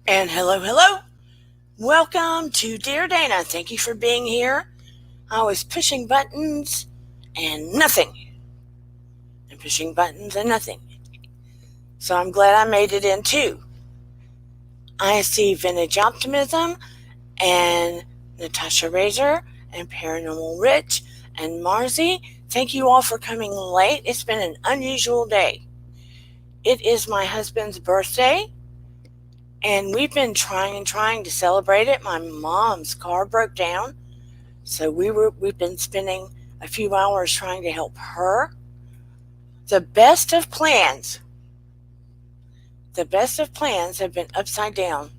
And hello, hello. Welcome to Dear Dana. Thank you for being here. I was pushing buttons and nothing. And pushing buttons and nothing. So I'm glad I made it in too. I see Vintage Optimism and Natasha Razor and Paranormal Rich and Marzi. Thank you all for coming late. It's been an unusual day. It is my husband's birthday, and we've been trying to celebrate it. My mom's car broke down, so we've been spending a few hours trying to help her. The best of plans, the best of plans have been upside down.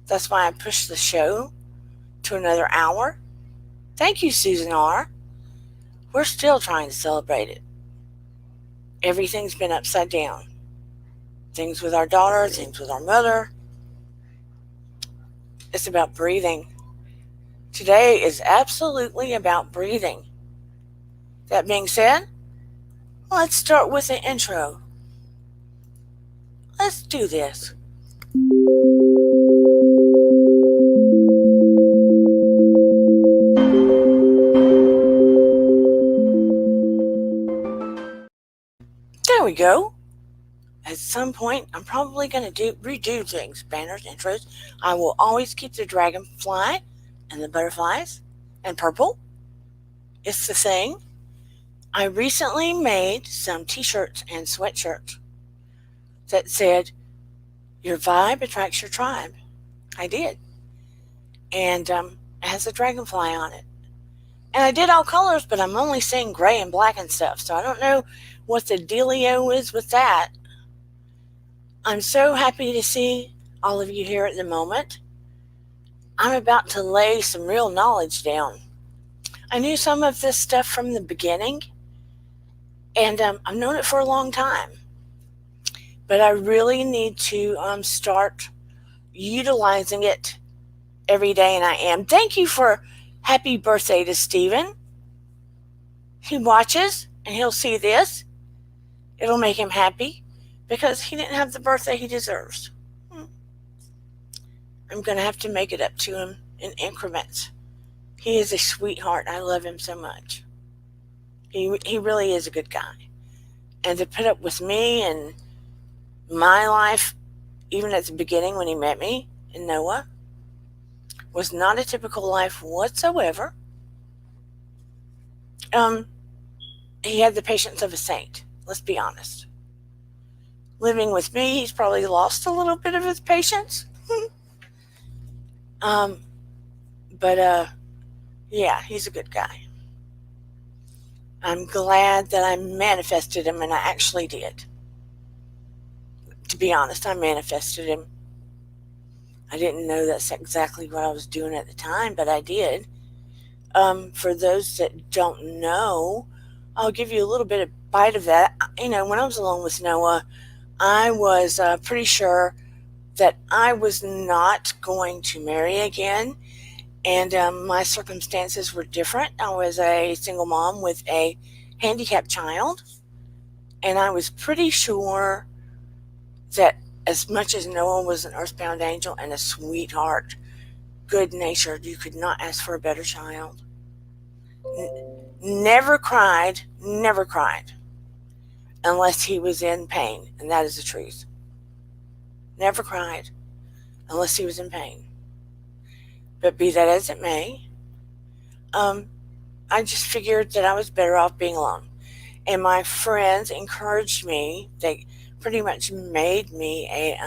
That's why I pushed the show to another hour. Thank you, Susan R. We're still trying to celebrate it. Everything's been upside down. Things with our daughter, things with our mother. It's about breathing. Today is absolutely about breathing. That being said, let's start with the intro. Let's do this. There we go. At some point, I'm probably going to redo things, banners, intros. I will always keep the dragonfly and the butterflies and purple. It's the thing. I recently made some t-shirts and sweatshirts that said, "Your vibe attracts your tribe." I did. And it has a dragonfly on it. And I did all colors, but I'm only seeing gray and black and stuff, so I don't know what the dealio is with that. I'm so happy to see all of you here at the moment. I'm about to lay some real knowledge down. I knew some of this stuff from the beginning, and I've known it for a long time. But I really need to start utilizing it every day, and I am. Thank you for happy birthday to Stephen. He watches, and he'll see this. It'll make him happy because he didn't have the birthday he deserves. I'm going to have to make it up to him in increments. He is a sweetheart. I love him so much. He really is a good guy. And to put up with me and my life, even at the beginning when he met me in Noah, was not a typical life whatsoever. He had the patience of a saint. Let's be honest. Living with me, he's probably lost a little bit of his patience. Yeah, he's a good guy. I'm glad that I manifested him, and I actually did. To be honest, I manifested him. I didn't know that's exactly what I was doing at the time, but I did. For those that don't know, I'll give you a little bit of bite of that. When I was alone with Noah, I was pretty sure that I was not going to marry again, and my circumstances were different. I was a single mom with a handicapped child, and I was pretty sure that as much as Noah was an earthbound angel and a sweetheart, good-natured, you could not ask for a better child. Never cried, unless he was in pain, and that is the truth. Never cried unless he was in pain. But be that as it may, I just figured that I was better off being alone. And my friends encouraged me. They pretty much made me a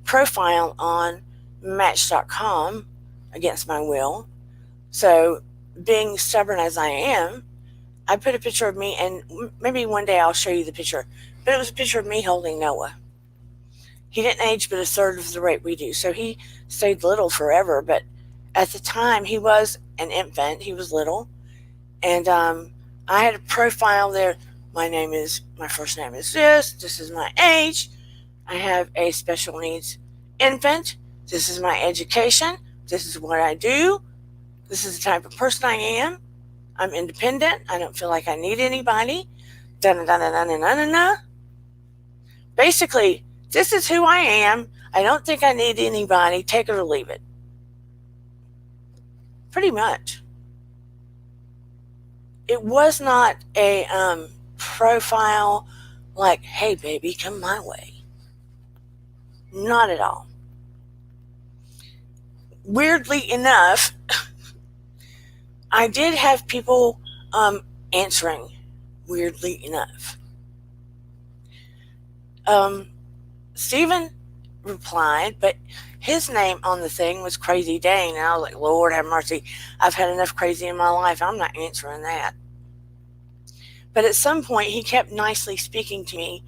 profile on Match.com against my will. So, being stubborn as I am, I put a picture of me, and maybe one day I'll show you the picture. But it was a picture of me holding Noah. He didn't age but a third of the rate we do, so he stayed little forever. But at the time, he was an infant. He was little. And I had a profile there. My first name is this is my age, I have a special needs infant, this is my education, this is what I do, this is the type of person I am, I'm independent, I don't feel like I need anybody, da-da-da-da-da-da-da-da. Basically, this is who I am. I don't think I need anybody. Take it or leave it. Pretty much. It was not a profile like, hey, baby, come my way. Not at all. Weirdly enough, I did have people answering, weirdly enough. Stephen replied, but his name on the thing was Crazy Dane. And I was like, Lord have mercy. I've had enough crazy in my life. I'm not answering that. But at some point, he kept nicely speaking to me,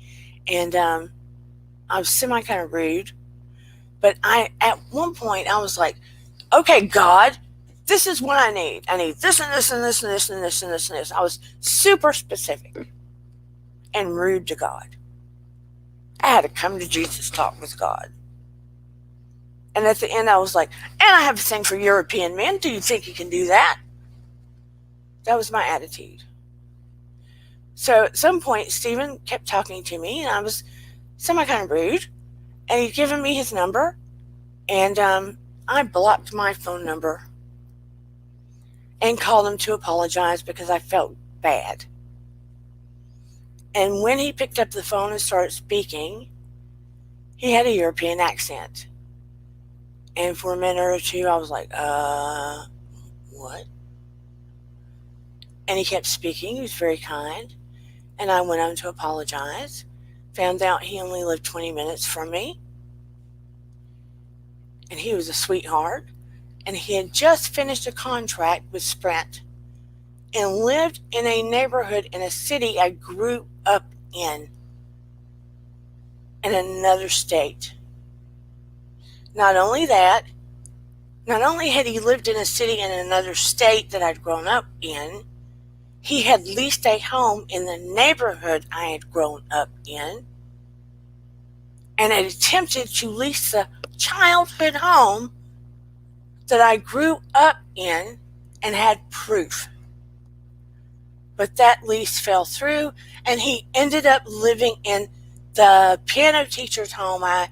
and I was semi kind of rude. But at one point, I was like, okay, God, this is what I need. I need this and this and this and this and this and this and this. I was super specific and rude to God. I had to come to Jesus talk with God. And at the end, I was like, and I have a thing for European men. Do you think you can do that? That was my attitude. So at some point, Stephen kept talking to me, and I was semi kind of rude. And he'd given me his number, and I blocked my phone number and called him to apologize because I felt bad. And when he picked up the phone and started speaking, he had a European accent. And for a minute or two, I was like, what? And he kept speaking. He was very kind. And I went on to apologize. Found out he only lived 20 minutes from me. And he was a sweetheart. And he had just finished a contract with Sprint and lived in a neighborhood in a city I grew up in another state. Not only that, not only had he lived in a city in another state that I'd grown up in, he had leased a home in the neighborhood I had grown up in and had attempted to lease the childhood home that I grew up in and had proof. But that lease fell through, and he ended up living in the piano teacher's home I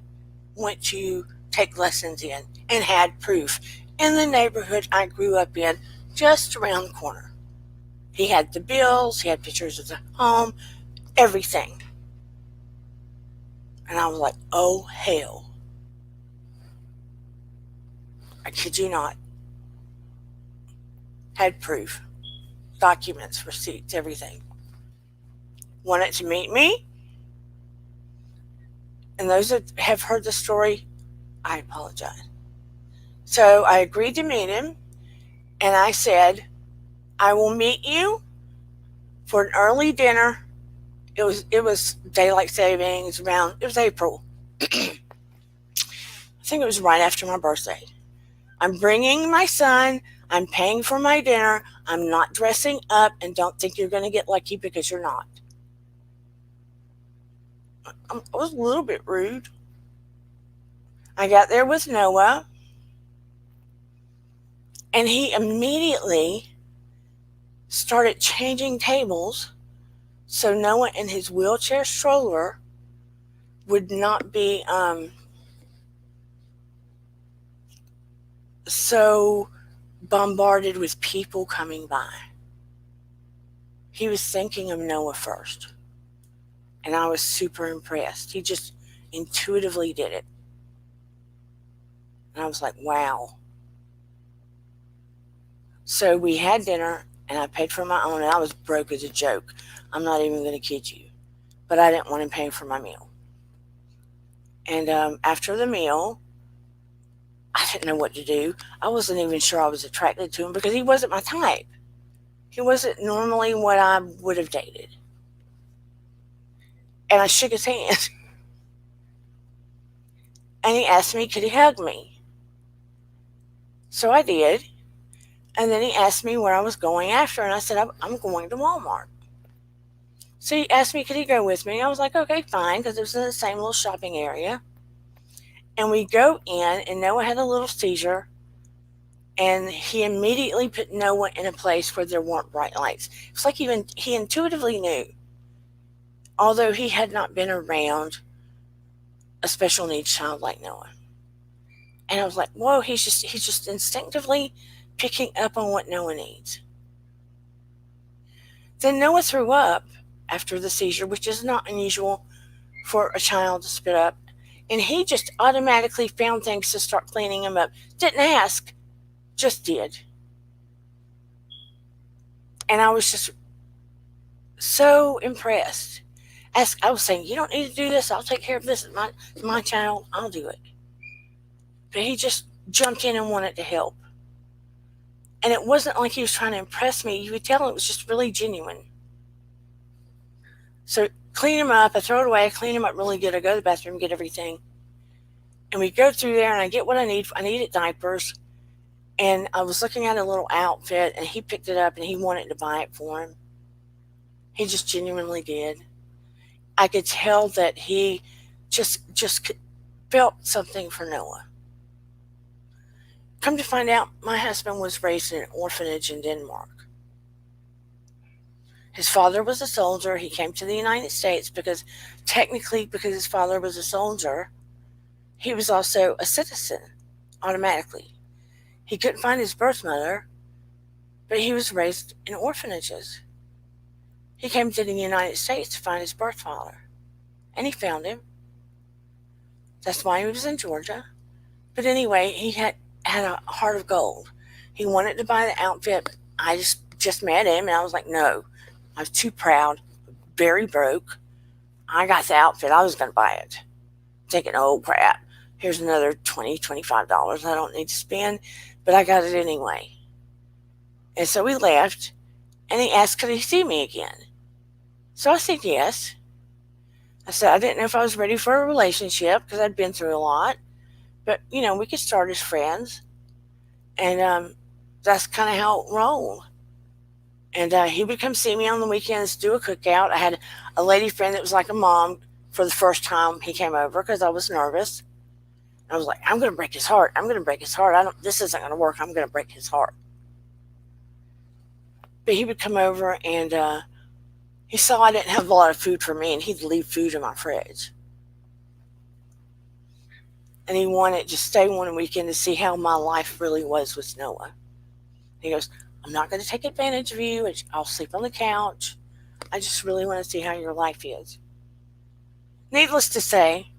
went to take lessons in and had proof in the neighborhood I grew up in just around the corner. He had the bills, he had pictures of the home, everything. And I was like, oh hell. I kid you not. Had proof. Documents, receipts, everything. Wanted to meet me. And those that have heard the story, I apologize. So I agreed to meet him, and I said, I will meet you for an early dinner. It was daylight savings around, it was April. I think it was right after my birthday. I'm bringing my son. I'm paying for my dinner. I'm not dressing up, and don't think you're going to get lucky because you're not. I was a little bit rude. I got there with Noah, and he immediately started changing tables so Noah in his wheelchair stroller would not be so bombarded with people coming by. He was thinking of Noah first. And I was super impressed. He just intuitively did it. And I was like, wow. So we had dinner, and I paid for my own, and I was broke as a joke. I'm not even going to kid you. But I didn't want him paying for my meal. And after the meal, I didn't know what to do. I wasn't even sure I was attracted to him because he wasn't my type. He wasn't normally what I would have dated. And I shook his hand. And he asked me, could he hug me? So I did. And then he asked me where I was going after, and I said, I'm going to Walmart. So he asked me, could he go with me? I was like, okay, fine, because it was in the same little shopping area. And we go in, and Noah had a little seizure, and he immediately put Noah in a place where there weren't bright lights. It's like he intuitively knew, although he had not been around a special needs child like Noah. And I was like, whoa, he's just instinctively picking up on what Noah needs. Then Noah threw up after the seizure, which is not unusual for a child to spit up. And he just automatically found things to start cleaning him up. Didn't ask, just did. And I was just so impressed. I was saying, you don't need to do this. I'll take care of this. It's my child. I'll do it. But he just jumped in and wanted to help. And it wasn't like he was trying to impress me. You could tell it was just really genuine. So clean him up. I throw it away. I clean him up really good. I go to the bathroom, get everything. And we go through there and I get what I need. I needed diapers. And I was looking at a little outfit and he picked it up and he wanted to buy it for him. He just genuinely did. I could tell that he just felt something for Noah. Come to find out, my husband was raised in an orphanage in Denmark. His father was a soldier. He came to the United States because his father was a soldier, he was also a citizen automatically. He couldn't find his birth mother, but he was raised in orphanages. He came to the United States to find his birth father, and he found him. That's why he was in Georgia. But anyway, he had a heart of gold. He wanted to buy the outfit. I just met him, and I was like, no. I was too proud, very broke. I got the outfit. I was going to buy it. Thinking, oh, crap. Here's another $20, $25 I don't need to spend, but I got it anyway. And so we left, and he asked, could he see me again? So I said yes. I said I didn't know if I was ready for a relationship because I'd been through a lot. But, we could start as friends. And that's kind of how it rolled. And he would come see me on the weekends, do a cookout. I had a lady friend that was like a mom for the first time he came over because I was nervous. I was like, I'm going to break his heart. I'm going to break his heart. This isn't going to work. I'm going to break his heart. But he would come over and he saw I didn't have a lot of food for me and he'd leave food in my fridge. And he wanted to stay one weekend to see how my life really was with Noah. He goes, I'm not going to take advantage of you. I'll sleep on the couch. I just really want to see how your life is. Needless to say,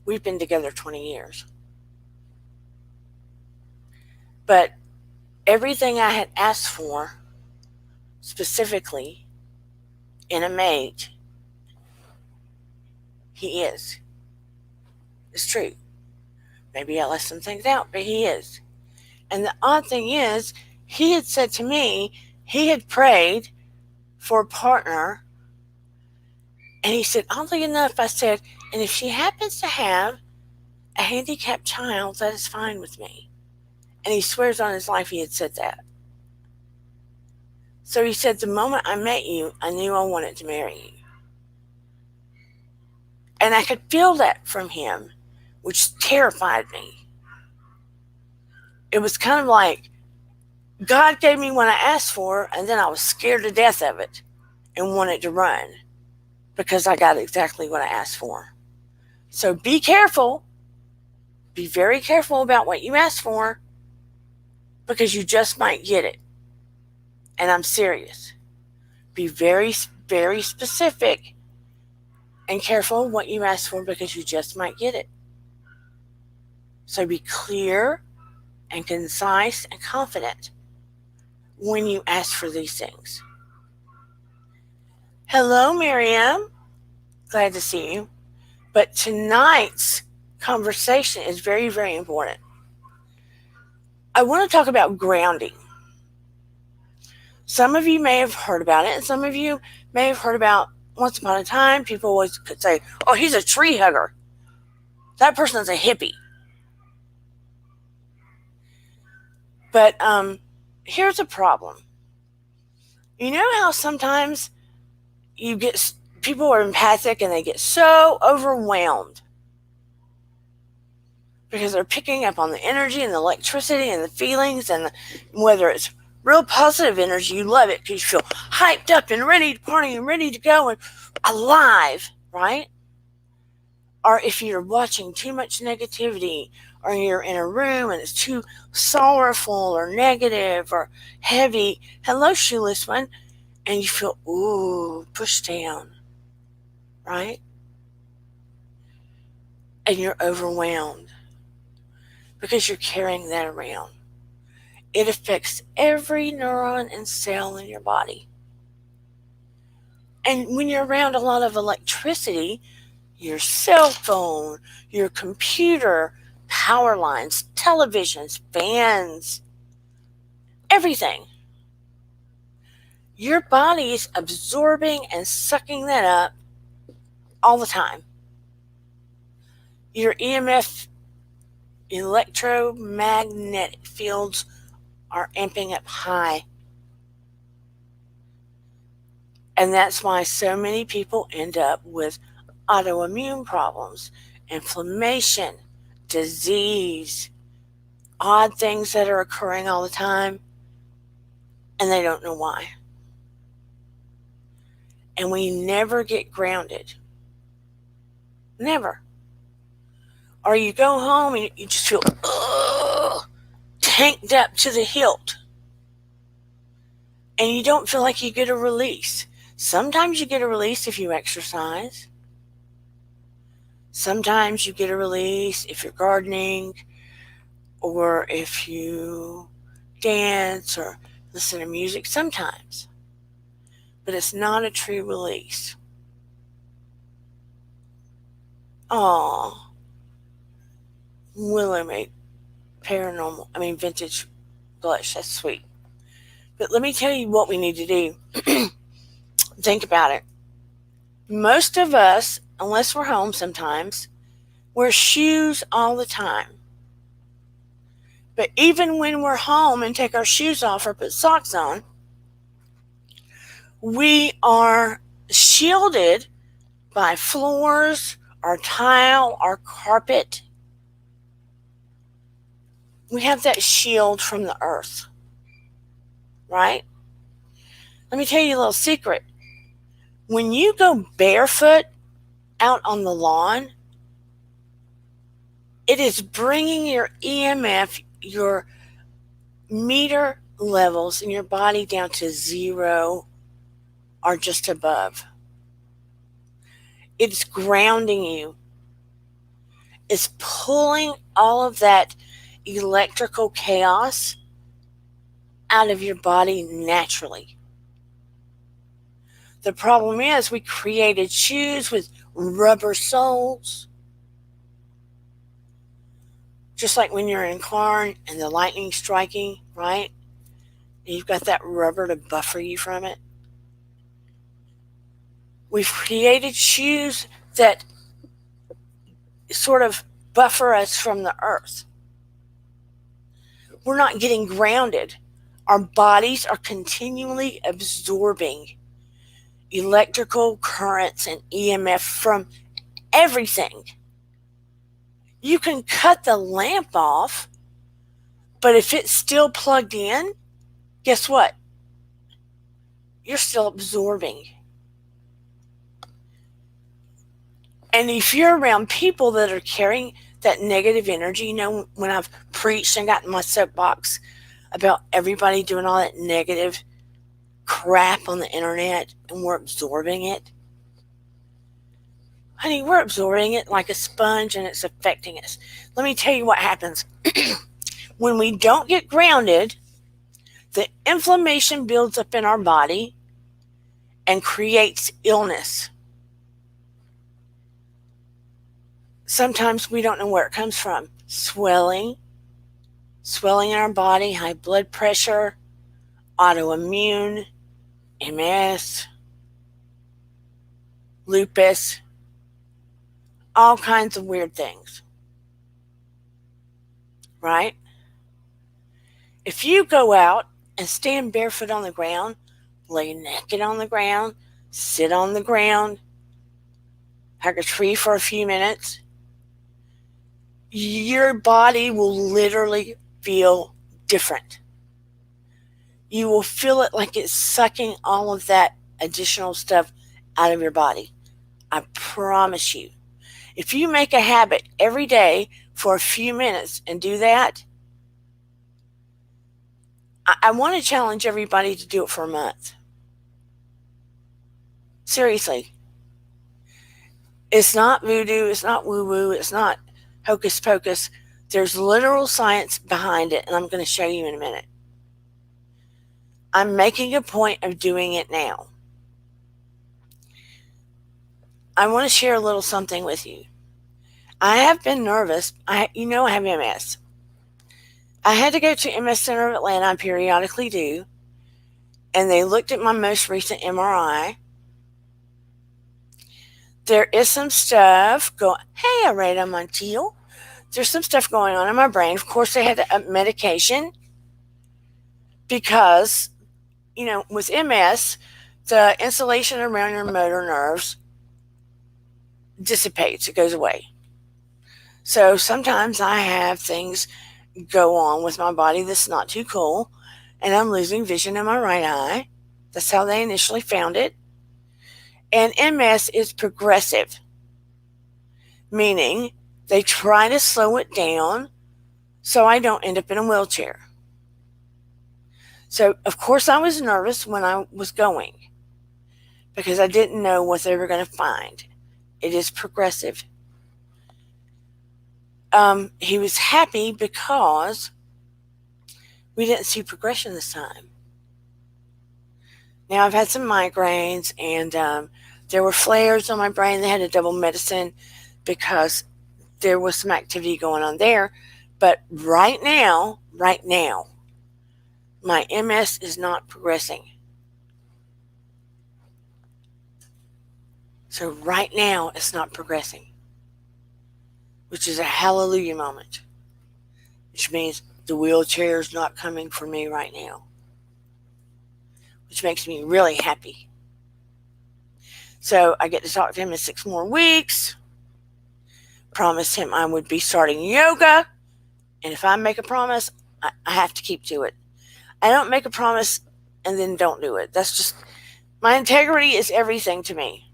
we've been together 20 years. But everything I had asked for, specifically in a mate, he is. It's true. Maybe I left some things out, but he is. And the odd thing is, he had said to me, he had prayed for a partner. And he said, oddly enough, I said, and if she happens to have a handicapped child, that is fine with me. And he swears on his life he had said that. So he said, the moment I met you, I knew I wanted to marry you. And I could feel that from him, which terrified me. It was kind of like God gave me what I asked for, and then I was scared to death of it and wanted to run because I got exactly what I asked for. So be careful. Be very careful about what you ask for because you just might get it. And I'm serious. Be very, very specific and careful what you ask for because you just might get it. So be clear and concise and confident when you ask for these things. Hello, Miriam. Glad to see you. But tonight's conversation is very, very important. I want to talk about grounding. Some of you may have heard about it, and some of you may have heard about once upon a time, people always could say, oh, he's a tree hugger. That person's a hippie. But here's a problem. You know how sometimes people are empathic and they get so overwhelmed because they're picking up on the energy and the electricity and the feelings, and whether it's real positive energy, you love it because you feel hyped up and ready to party and ready to go and alive, right? Or if you're watching too much negativity, or you're in a room and it's too sorrowful or negative or heavy, hello, shoeless one, and you feel, ooh, pushed down, right? And you're overwhelmed because you're carrying that around. It affects every neuron and cell in your body. And when you're around a lot of electricity, your cell phone, your computer, power lines, televisions, fans, everything, your body's absorbing and sucking that up all the time. Your EMF, electromagnetic fields, are amping up high. And that's why so many people end up with autoimmune problems, inflammation, disease, odd things that are occurring all the time, and they don't know why. And we never get grounded. Never. Or you go home and you just feel tanked up to the hilt. And you don't feel like you get a release. Sometimes you get a release if you exercise. Sometimes you get a release if you're gardening, or if you dance or listen to music. Sometimes. But it's not a true release. Aw. Willow made vintage blush. That's sweet. But let me tell you what we need to do. Think about it. Most of us, unless we're home sometimes, wear shoes all the time. But even when we're home and take our shoes off or put socks on, we are shielded by floors, our tile, our carpet. We have that shield from the earth, right? Let me tell you a little secret. When you go barefoot out on the lawn, it is bringing your EMF, your meter levels in your body down to 0 or just above. It's grounding you. It's pulling all of that electrical chaos out of your body naturally. The problem is we created shoes with rubber soles. Just like when you're in a car and the lightning's striking, right? And you've got that rubber to buffer you from it. We've created shoes that sort of buffer us from the earth. We're not getting grounded. Our bodies are continually absorbing electrical currents and EMF from everything. You can cut the lamp off, but if it's still plugged in, guess what? You're still absorbing. And if you're around people that are carrying that negative energy, when I've preached and gotten my soapbox about everybody doing all that negative crap on the internet and we're absorbing it. Honey, we're absorbing it like a sponge and it's affecting us. Let me tell you what happens. When we don't get grounded, the inflammation builds up in our body and creates illness. Sometimes we don't know where it comes from. Swelling in our body, high blood pressure, autoimmune, MS, lupus, all kinds of weird things. Right? If you go out and stand barefoot on the ground, lay naked on the ground, sit on the ground, hug a tree for a few minutes, your body will literally feel different. You will feel it like it's sucking all of that additional stuff out of your body. I promise you. If you make a habit every day for a few minutes and do that, I want to challenge everybody to do it for a month. Seriously. It's not voodoo, it's not woo woo, it's not hocus pocus. There's literal science behind it, and I'm going to show you in a minute. I'm making a point of doing it now. I want to share a little something with you. I have been nervous. I have MS. I had to go to MS Center of Atlanta. I periodically do. And they looked at my most recent MRI. There is some stuff going. Hey, Areta Montiel. There's some stuff going on in my brain. Of course, they had to up medication because, with MS, the insulation around your motor nerves dissipates. It goes away. So sometimes I have things go on with my body that's not too cool, and I'm losing vision in my right eye. That's how they initially found it. And MS is progressive, meaning they try to slow it down so I don't end up in a wheelchair. So, of course, I was nervous when I was going because I didn't know what they were going to find. It is progressive. He was happy because we didn't see progression this time. Now, I've had some migraines, and there were flares on my brain. They had to double medicine because there was some activity going on there. But right now, my MS is not progressing. So right now, it's not progressing, which is a hallelujah moment, which means the wheelchair is not coming for me right now, which makes me really happy. So I get to talk to him in 6 more weeks. Promised him I would be starting yoga. And if I make a promise, I have to keep to it. I don't make a promise and then don't do it. That's just, my integrity is everything to me.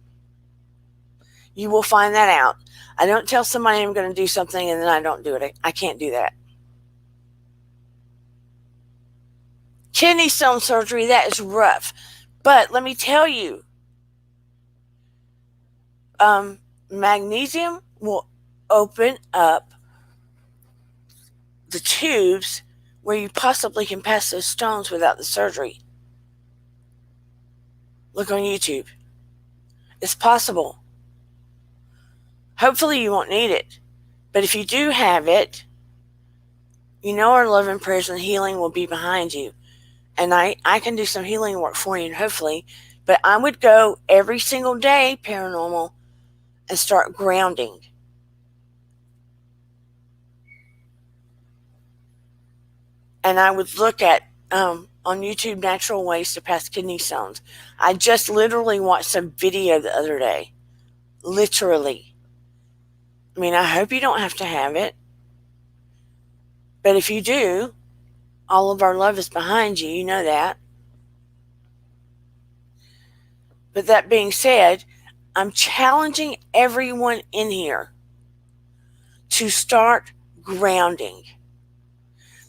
You will find that out. I don't tell somebody I'm going to do something and then I don't do it. I can't do that. Kidney stone surgery, that is rough. But let me tell you, magnesium will open up the tubes where you possibly can pass those stones without the surgery. Look on YouTube. It's possible. Hopefully you won't need it. But if you do have it, our love and prayers and healing will be behind you. And I can do some healing work for you, hopefully. But I would go every single day, paranormal, and start grounding. And I would look at, on YouTube, natural ways to pass kidney stones. I just literally watched some video the other day. Literally. I mean, I hope you don't have to have it. But if you do, all of our love is behind you. You know that. But that being said, I'm challenging everyone in here to start grounding.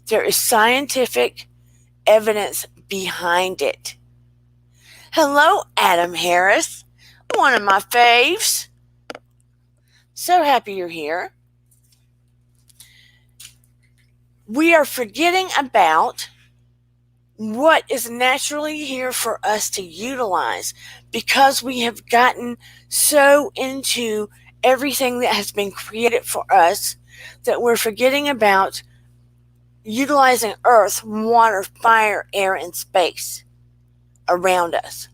There is scientific evidence behind it. Hello, Adam Harris, one of my faves. So happy you're here. We are forgetting about what is naturally here for us to utilize because we have gotten so into everything that has been created for us that we're forgetting about utilizing earth, water, fire, air, and space around us.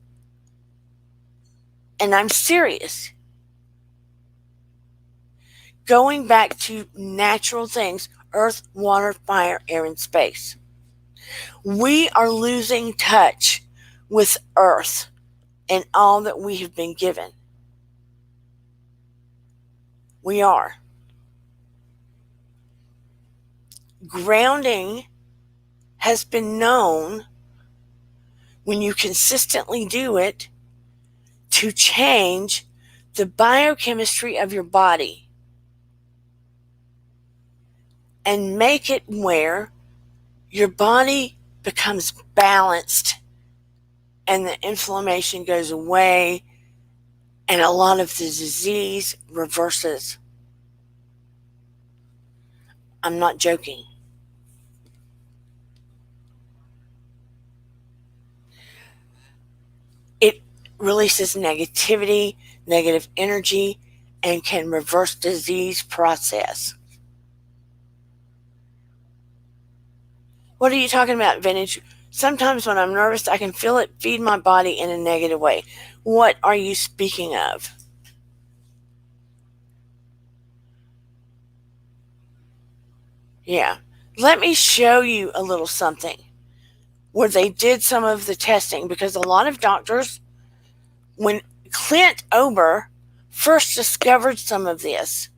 And I'm serious. Going back to natural things, earth, water, fire, air, and space. We are losing touch with earth and all that we have been given. We are. Grounding has been known, when you consistently do it, to change the biochemistry of your body. and make it where your body becomes balanced and the inflammation goes away and a lot of the disease reverses. I'm not joking. It releases negativity, negative energy, and can reverse disease process. What are you talking about, Vintage? Sometimes when I'm nervous, I can feel it feed my body in a negative way. What are you speaking of? Yeah. Let me show you a little something where they did some of the testing because a lot of doctors, when Clint Ober first discovered some of this,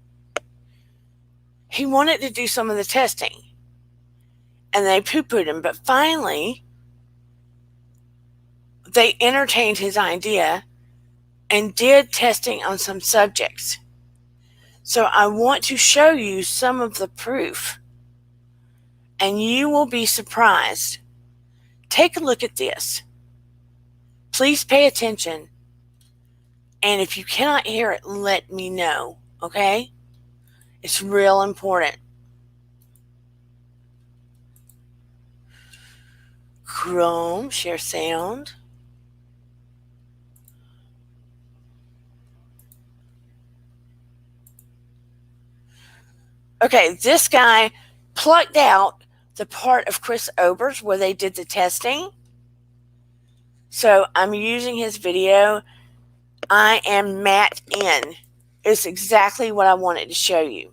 he wanted to do some of the testing and they poo pooed him. But finally, they entertained his idea and did testing on some subjects. So I want to show you some of the proof, and you will be surprised. Take a look at this. Please pay attention. And if you cannot hear it, let me know, okay? It's real important. Chrome, share sound. Okay, this guy plucked out the part of Chris Ober's where they did the testing. So I'm using his video. I am Matt in. It's exactly what I wanted to show you.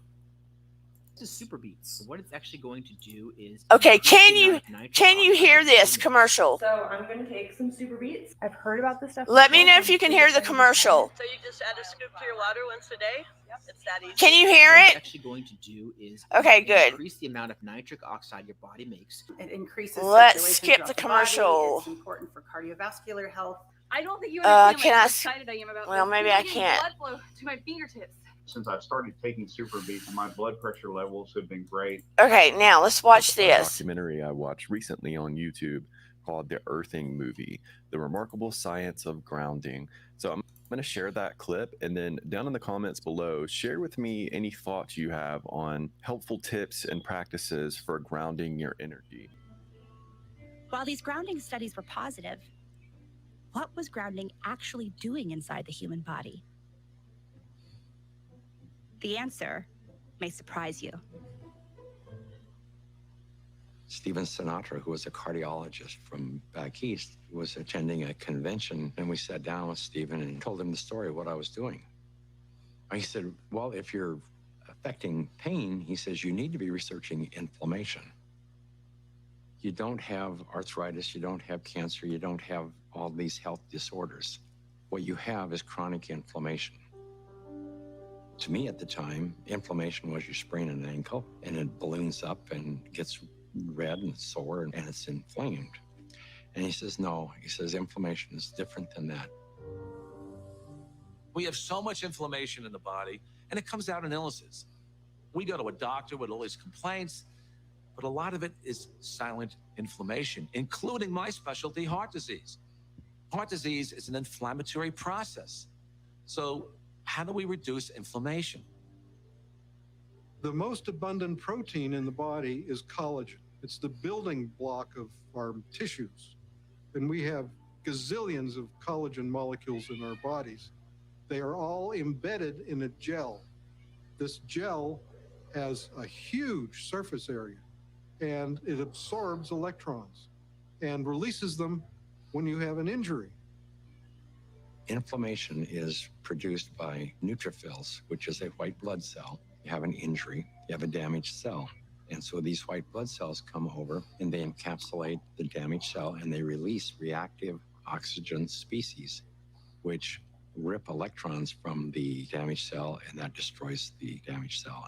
This is Super Beats. What it's actually going to do is okay. Can you hear this commercial? So I'm going to take some Super Beats. I've heard about this stuff. Let me know if you can hear the commercial. So you just add a scoop to your water once a day? Yep. It's that easy. Can you hear what it? it's actually going to do is Okay, good. increase the amount of nitric oxide your body makes. It increases Let's circulation skip throughout the body. commercial. It's important for cardiovascular health. I don't think you understand can I how s- excited I am about well, this. maybe I'm I getting can't. blood flow to my fingertips. Since I started taking Super Beats, my blood pressure levels have been great. Okay, now let's watch A this. documentary I watched recently on YouTube called The Earthing Movie, The Remarkable Science of Grounding. So I'm going to share that clip, and then down in the comments below, share with me any thoughts you have on helpful tips and practices for grounding your energy. While these grounding studies were positive, what was grounding actually doing inside the human body? The answer may surprise you. Stephen Sinatra, who was a cardiologist from back east, was attending a convention, and we sat down with Stephen and told him the story of what I was doing. And he said, well, if you're affecting pain, he says, you need to be researching inflammation. You don't have arthritis, you don't have cancer, you don't have all these health disorders. What you have is chronic inflammation. To me at the time, inflammation was you sprain an ankle and it balloons up and gets red and sore and it's inflamed. And he says, no, he says, inflammation is different than that. We have so much inflammation in the body, and it comes out in illnesses. We go to a doctor with all these complaints, but a lot of it is silent inflammation, including my specialty, heart disease. Heart disease is an inflammatory process. So how do we reduce inflammation? The most abundant protein in the body is collagen. It's the building block of our tissues. And we have gazillions of collagen molecules in our bodies. They are all embedded in a gel. This gel has a huge surface area, and it absorbs electrons and releases them when you have an injury. Inflammation is produced by neutrophils, which is a white blood cell. You have an injury, you have a damaged cell. And so these white blood cells come over and they encapsulate the damaged cell and they release reactive oxygen species, which rip electrons from the damaged cell, and that destroys the damaged cell.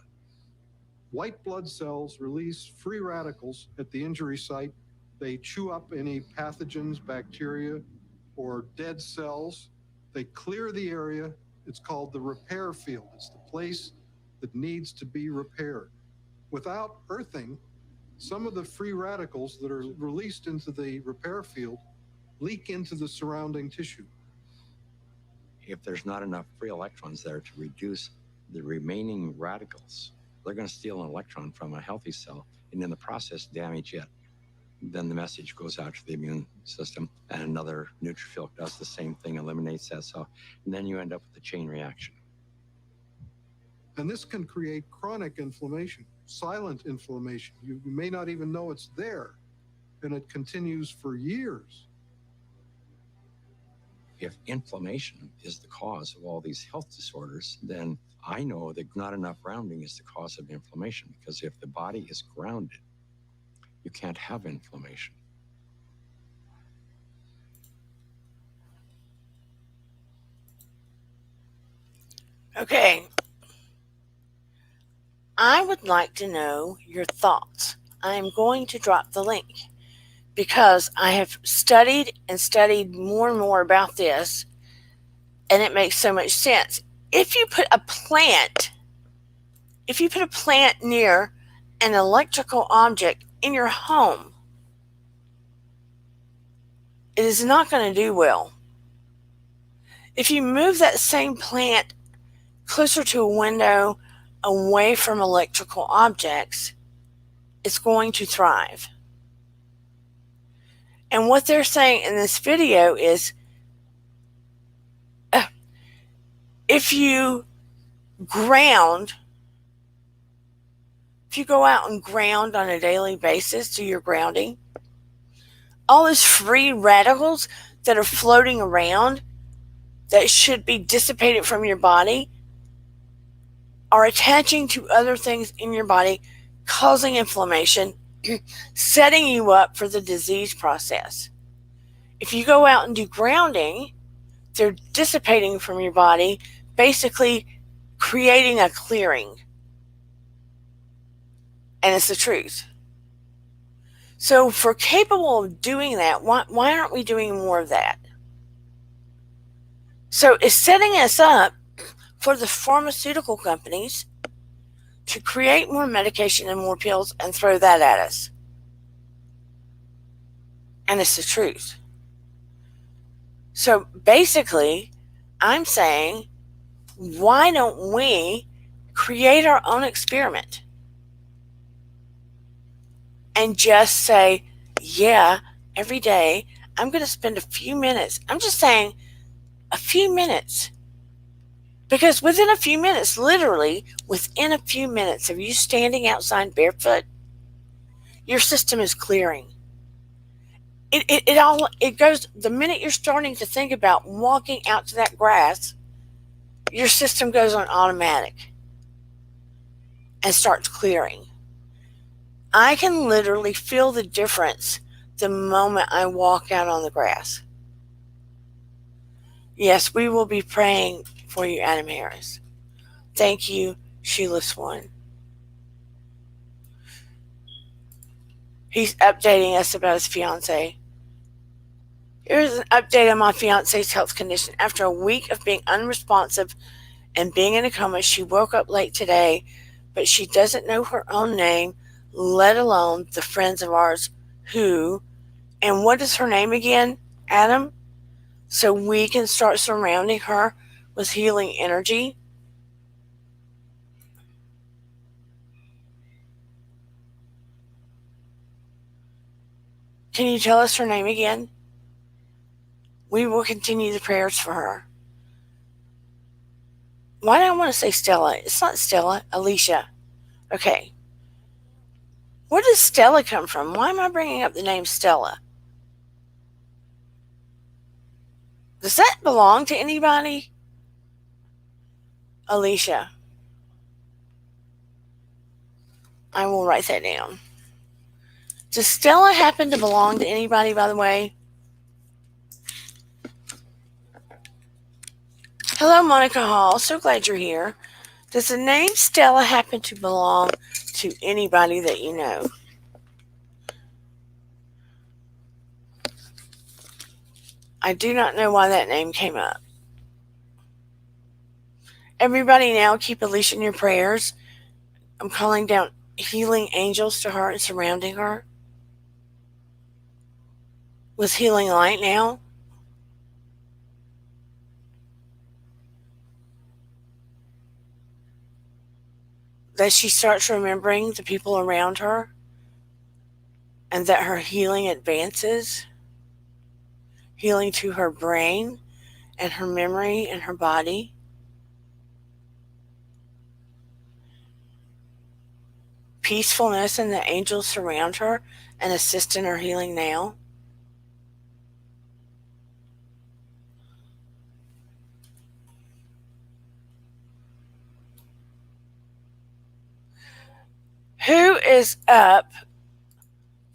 White blood cells release free radicals at the injury site. They chew up any pathogens, bacteria, or dead cells. They clear the area. It's called the repair field. It's the place that needs to be repaired. Without earthing, some of the free radicals that are released into the repair field leak into the surrounding tissue. If there's not enough free electrons there to reduce the remaining radicals, they're going to steal an electron from a healthy cell and in the process damage it. Then the message goes out to the immune system, and another neutrophil does the same thing, eliminates that cell, and then you end up with a chain reaction. And this can create chronic inflammation, silent inflammation. You may not even know it's there, and it continues for years. If inflammation is the cause of all these health disorders, then I know that not enough grounding is the cause of inflammation, because if the body is grounded, you can't have inflammation. Okay. I would like to know your thoughts. I am going to drop the link because I have studied and studied more and more about this, and it makes so much sense. If you put a plant near an electrical object in your home, it is not going to do well. If you move that same plant closer to a window, away from electrical objects, it's going to thrive. And what they're saying in this video is if you go out and ground on a daily basis, do your grounding, all those free radicals that are floating around that should be dissipated from your body are attaching to other things in your body, causing inflammation, setting you up for the disease process. If you go out and do grounding, they're dissipating from your body, basically creating a clearing. And it's the truth. So if we're capable of doing that, why aren't we doing more of that? So it's setting us up for the pharmaceutical companies to create more medication and more pills and throw that at us. And it's the truth. So basically, I'm saying, why don't we create our own experiment and just say, yeah, every day I'm going to spend a few minutes. I'm just saying a few minutes. Because within a few minutes, literally within a few minutes of you standing outside barefoot, your system is clearing. It goes, the minute you're starting to think about walking out to that grass, your system goes on automatic and starts clearing. I can literally feel the difference the moment I walk out on the grass. Yes, we will be praying for you, Adam Harris. Thank you, Sheila Swan. He's updating us about his fiance. Here's an update on my fiance's health condition. After a week of being unresponsive and being in a coma, she woke up late today, but she doesn't know her own name, let alone the friends of ours who, and what is her name again, Adam? So we can start surrounding her with healing energy. Can you tell us her name again? We will continue the prayers for her. Why do I want to say Stella? It's not Stella, Alicia. Okay. Where does Stella come from? Why am I bringing up the name Stella? Does that belong to anybody? Alicia. I will write that down. Does Stella happen to belong to anybody, by the way? Hello, Monica Hall. So glad you're here. Does the name Stella happen to belong to anybody that you know? I do not know why that name came up. Everybody now keep Alicia in your prayers. I'm calling down healing angels to her and surrounding her with healing light now. That she starts remembering the people around her and that her healing advances, healing to her brain and her memory and her body. Peacefulness, and the angels surround her and assist in her healing now. Who is up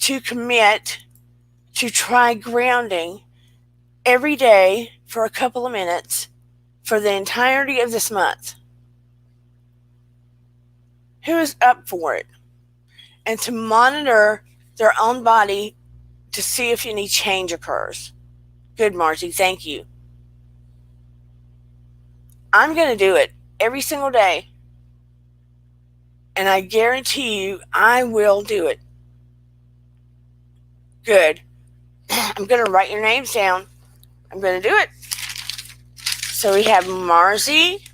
to commit to try grounding every day for a couple of minutes for the entirety of this month? Who is up for it? And to monitor their own body to see if any change occurs. Good, Marcy. Thank you. I'm going to do it every single day. And I guarantee you I will do it. Good. I'm going to write your names down. I'm going to do it. So we have Marcy.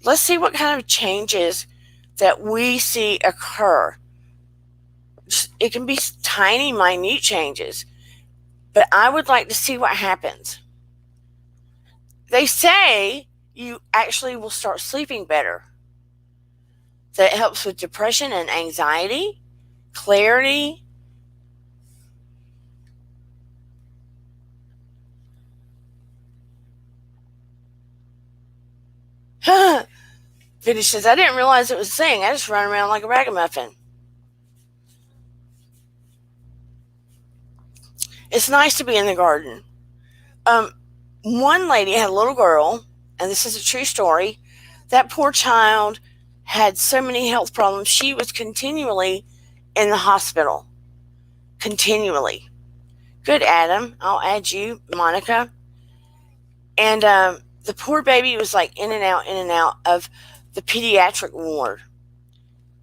Let's see what kind of changes that we see occur. It can be tiny, minute changes, but I would like to see what happens. They say you actually will start sleeping better. That helps with depression and anxiety, clarity. Vinny says, I didn't realize it was a thing. I just run around like a ragamuffin. It's nice to be in the garden. One lady had a little girl, and this is a true story. That poor child had so many health problems. She was continually in the hospital. Continually. Good, Adam. I'll add you, Monica. And the poor baby was like in and out of the pediatric ward.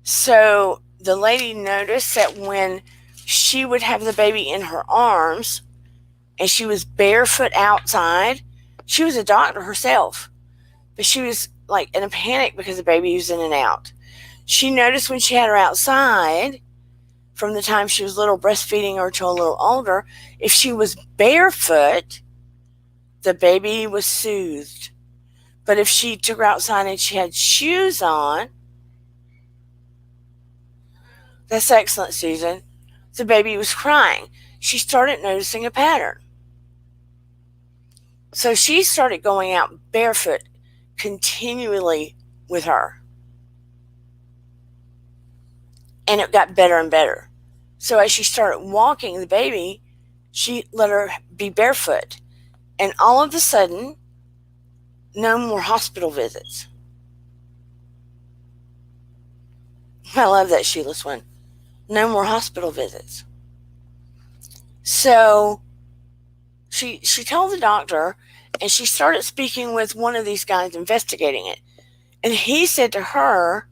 So the lady noticed that when she would have the baby in her arms and she was barefoot outside, she was a doctor herself, but she was like in a panic because the baby was in and out. She noticed when she had her outside, from the time she was little, breastfeeding her till a little older, if she was barefoot, the baby was soothed. But if she took her outside and she had shoes on, that's excellent, Susan, the baby was crying. She started noticing a pattern. So she started going out barefoot continually with her. And it got better and better. So as she started walking the baby, she let her be barefoot. And all of a sudden, no more hospital visits. I love that Sheila's one. No more hospital visits. So she told the doctor, and she started speaking with one of these guys investigating it. And he said to her,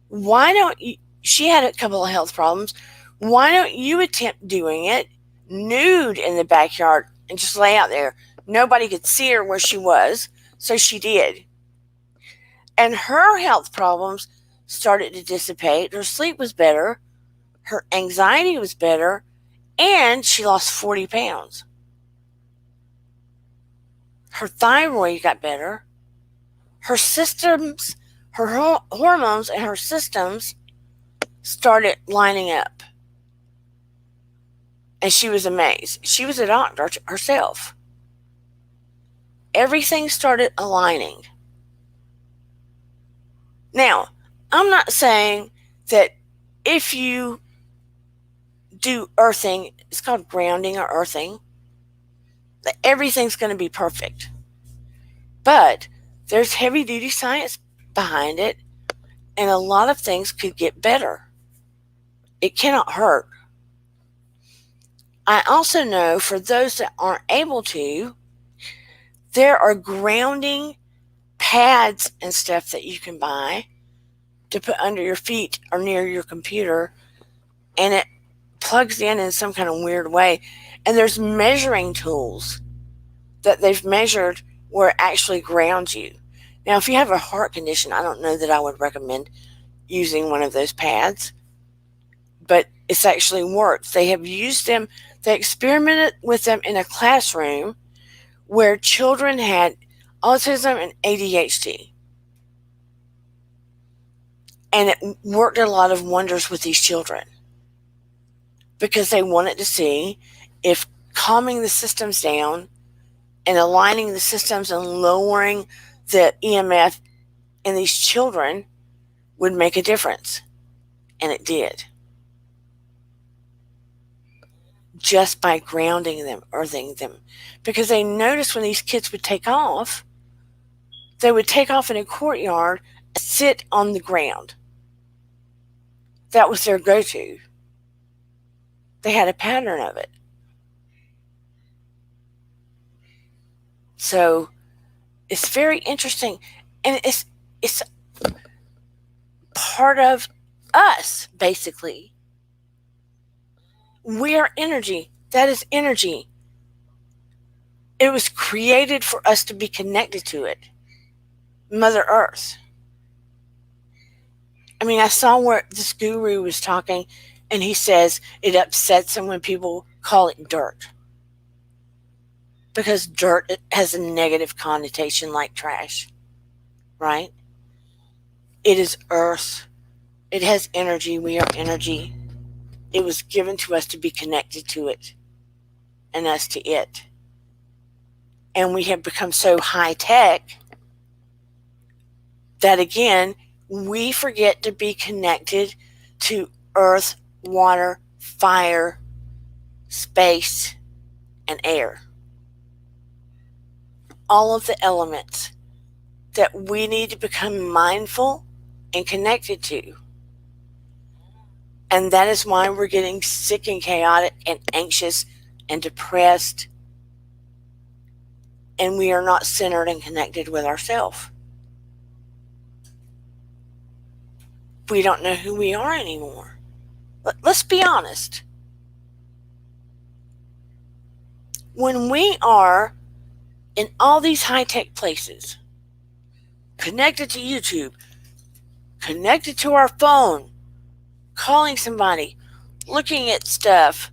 why don't you, she had a couple of health problems, why don't you attempt doing it nude in the backyard and just lay out there? Nobody could see her where she was, so she did. And her health problems started to dissipate. Her sleep was better, her anxiety was better, and she lost 40 pounds. Her thyroid got better. Her systems, her hormones and her systems started lining up. And she was amazed. She was a doctor herself. Everything started aligning. Now, I'm not saying that if you do earthing, it's called grounding or earthing, that everything's going to be perfect. But there's heavy duty science behind it, and a lot of things could get better. It cannot hurt. I also know for those that aren't able to, there are grounding pads and stuff that you can buy to put under your feet or near your computer, and it plugs in some kind of weird way. And there's measuring tools that they've measured where it actually grounds you. Now, if you have a heart condition, I don't know that I would recommend using one of those pads, but it's actually worked. They have used them, they experimented with them in a classroom where children had autism and ADHD. And it worked a lot of wonders with these children because they wanted to see if calming the systems down and aligning the systems and lowering the EMF in these children would make a difference. And it did. Just by grounding them, earthing them. Because they noticed when these kids would take off, they would take off in a courtyard and sit on the ground. That was their go-to. They had a pattern of it. So it's very interesting. And it's part of us, basically. We are energy. That is energy. It was created for us to be connected to it. Mother Earth. I mean, I saw where this guru was talking, and he says it upsets him when people call it dirt. Because dirt has a negative connotation like trash, right? It is earth. It has energy. We are energy. It was given to us to be connected to it and us to it. And we have become so high tech that, again, we forget to be connected to earth, water, fire, space, and air. All of the elements that we need to become mindful and connected to. And that is why we're getting sick and chaotic and anxious and depressed. And we are not centered and connected with ourselves. We don't know who we are anymore. Let's be honest. When we are in all these high-tech places, connected to YouTube, connected to our phone, calling somebody, looking at stuff,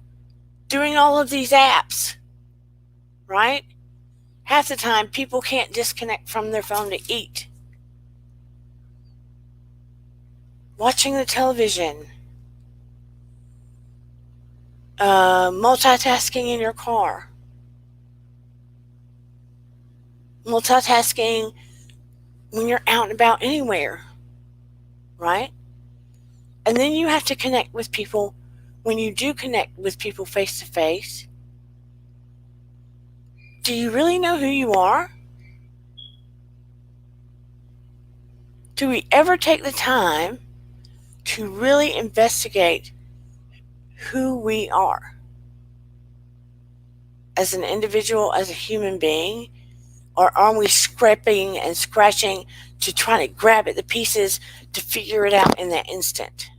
doing all of these apps, right? Half the time, people can't disconnect from their phone to eat. Watching the television, multitasking in your car, multitasking when you're out and about anywhere, right? And then you have to connect with people. When you do connect with people face to face, do you really know who you are? Do we ever take the time to really investigate who we are as an individual, as a human being? Or are we scraping and scratching to try to grab at the pieces to figure it out in that instant?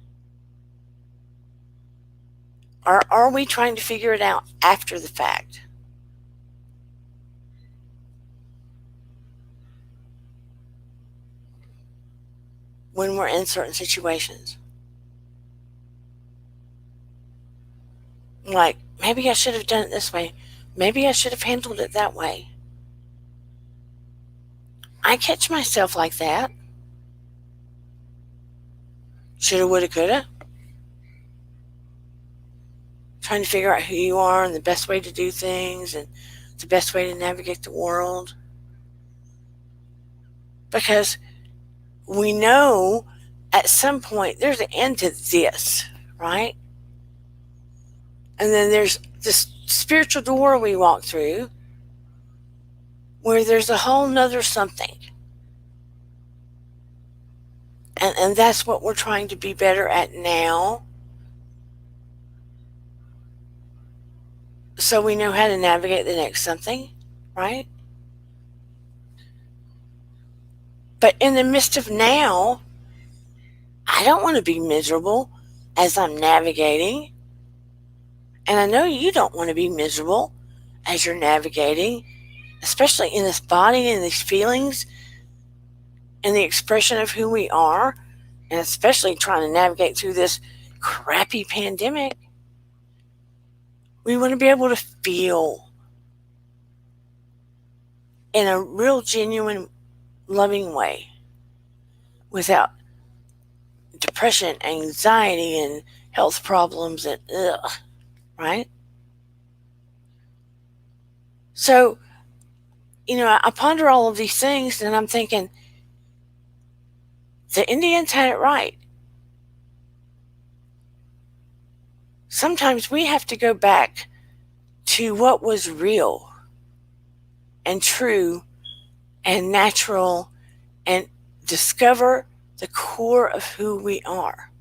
Or are we trying to figure it out after the fact? When we're in certain situations. Like, maybe I should have done it this way. Maybe I should have handled it that way. I catch myself like that. Shoulda, woulda, coulda. Trying to figure out who you are and the best way to do things and the best way to navigate the world. Because we know at some point there's an end to this, right? And then there's this spiritual door we walk through where there's a whole nother something. And that's what we're trying to be better at now. So we know how to navigate the next something, right? But in the midst of now, I don't want to be miserable as I'm navigating. And I know you don't want to be miserable as you're navigating, especially in this body and these feelings and the expression of who we are, and especially trying to navigate through this crappy pandemic. We want to be able to feel in a real, genuine, loving way without depression, anxiety, and health problems, and right? So, I ponder all of these things, and I'm thinking, the Indians had it right. Sometimes we have to go back to what was real and true and natural and discover the core of who we are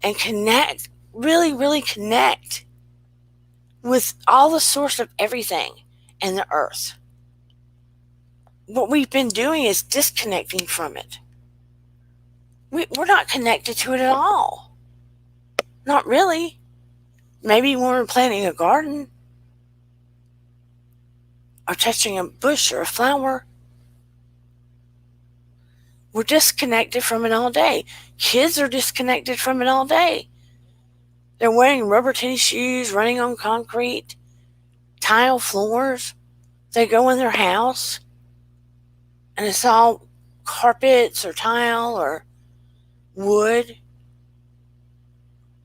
and connect, really, really connect with all the source of everything and the earth. What we've been doing is disconnecting from it. We're not connected to it at all. Not really. Maybe when we're planting a garden or touching a bush or a flower, we're disconnected from it all day. Kids are disconnected from it all day. They're wearing rubber tennis shoes, running on concrete, tile floors. They go in their house, and it's all carpets or tile or wood.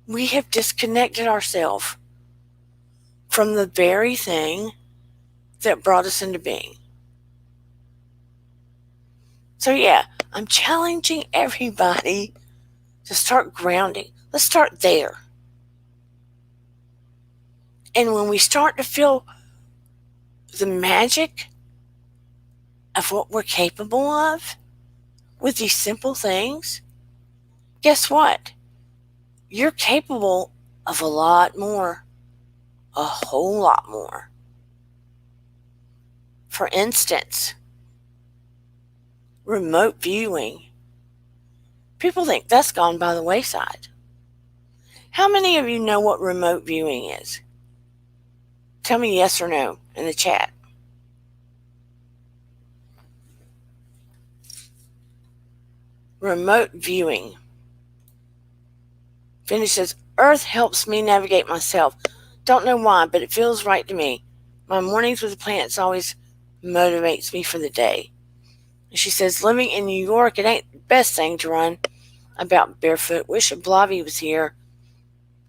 We have disconnected ourselves from the very thing that brought us into being. So yeah, I'm challenging everybody to start grounding. Let's start there. And when we start to feel the magic of what we're capable of with these simple things, guess what? You're capable of a lot more, a whole lot more. For instance, remote viewing. People think that's gone by the wayside. How many of you know what remote viewing is? Tell me yes or no in the chat. Remote viewing. Finnish says, Earth helps me navigate myself. Don't know why, but it feels right to me. My mornings with the plants always motivates me for the day. And she says, living in New York, it ain't the best thing to run about barefoot. Wish a Blobby was here.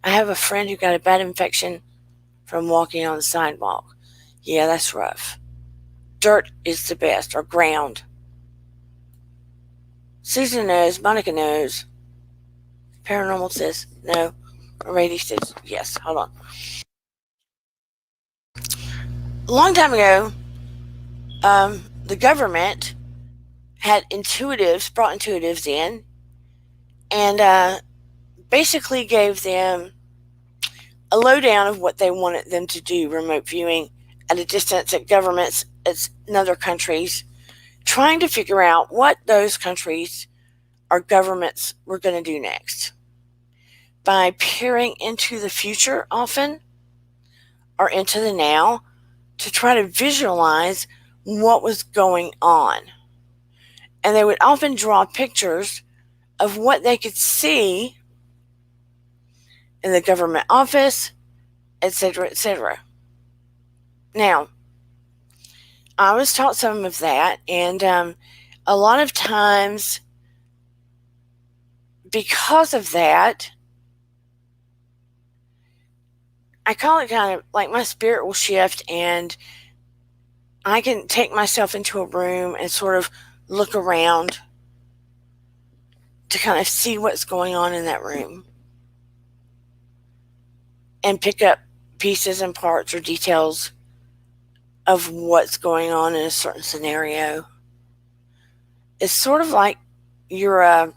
I have a friend who got a bad infection from walking on the sidewalk. Yeah, that's rough. Dirt is the best, or ground. Susan knows, Monica knows. Paranormal says no. Rady says yes. Hold on. A long time ago, the government had brought intuitives in, and basically gave them a lowdown of what they wanted them to do, remote viewing at a distance at governments in other countries, trying to figure out what those countries or governments were going to do next. By peering into the future often, or into the now, to try to visualize what was going on. And they would often draw pictures of what they could see in the government office, etc., etc. Now, I was taught some of that, and a lot of times, because of that, I call it kind of like my spirit will shift, and I can take myself into a room and sort of look around to kind of see what's going on in that room and pick up pieces and parts or details of what's going on in a certain scenario. It's sort of like your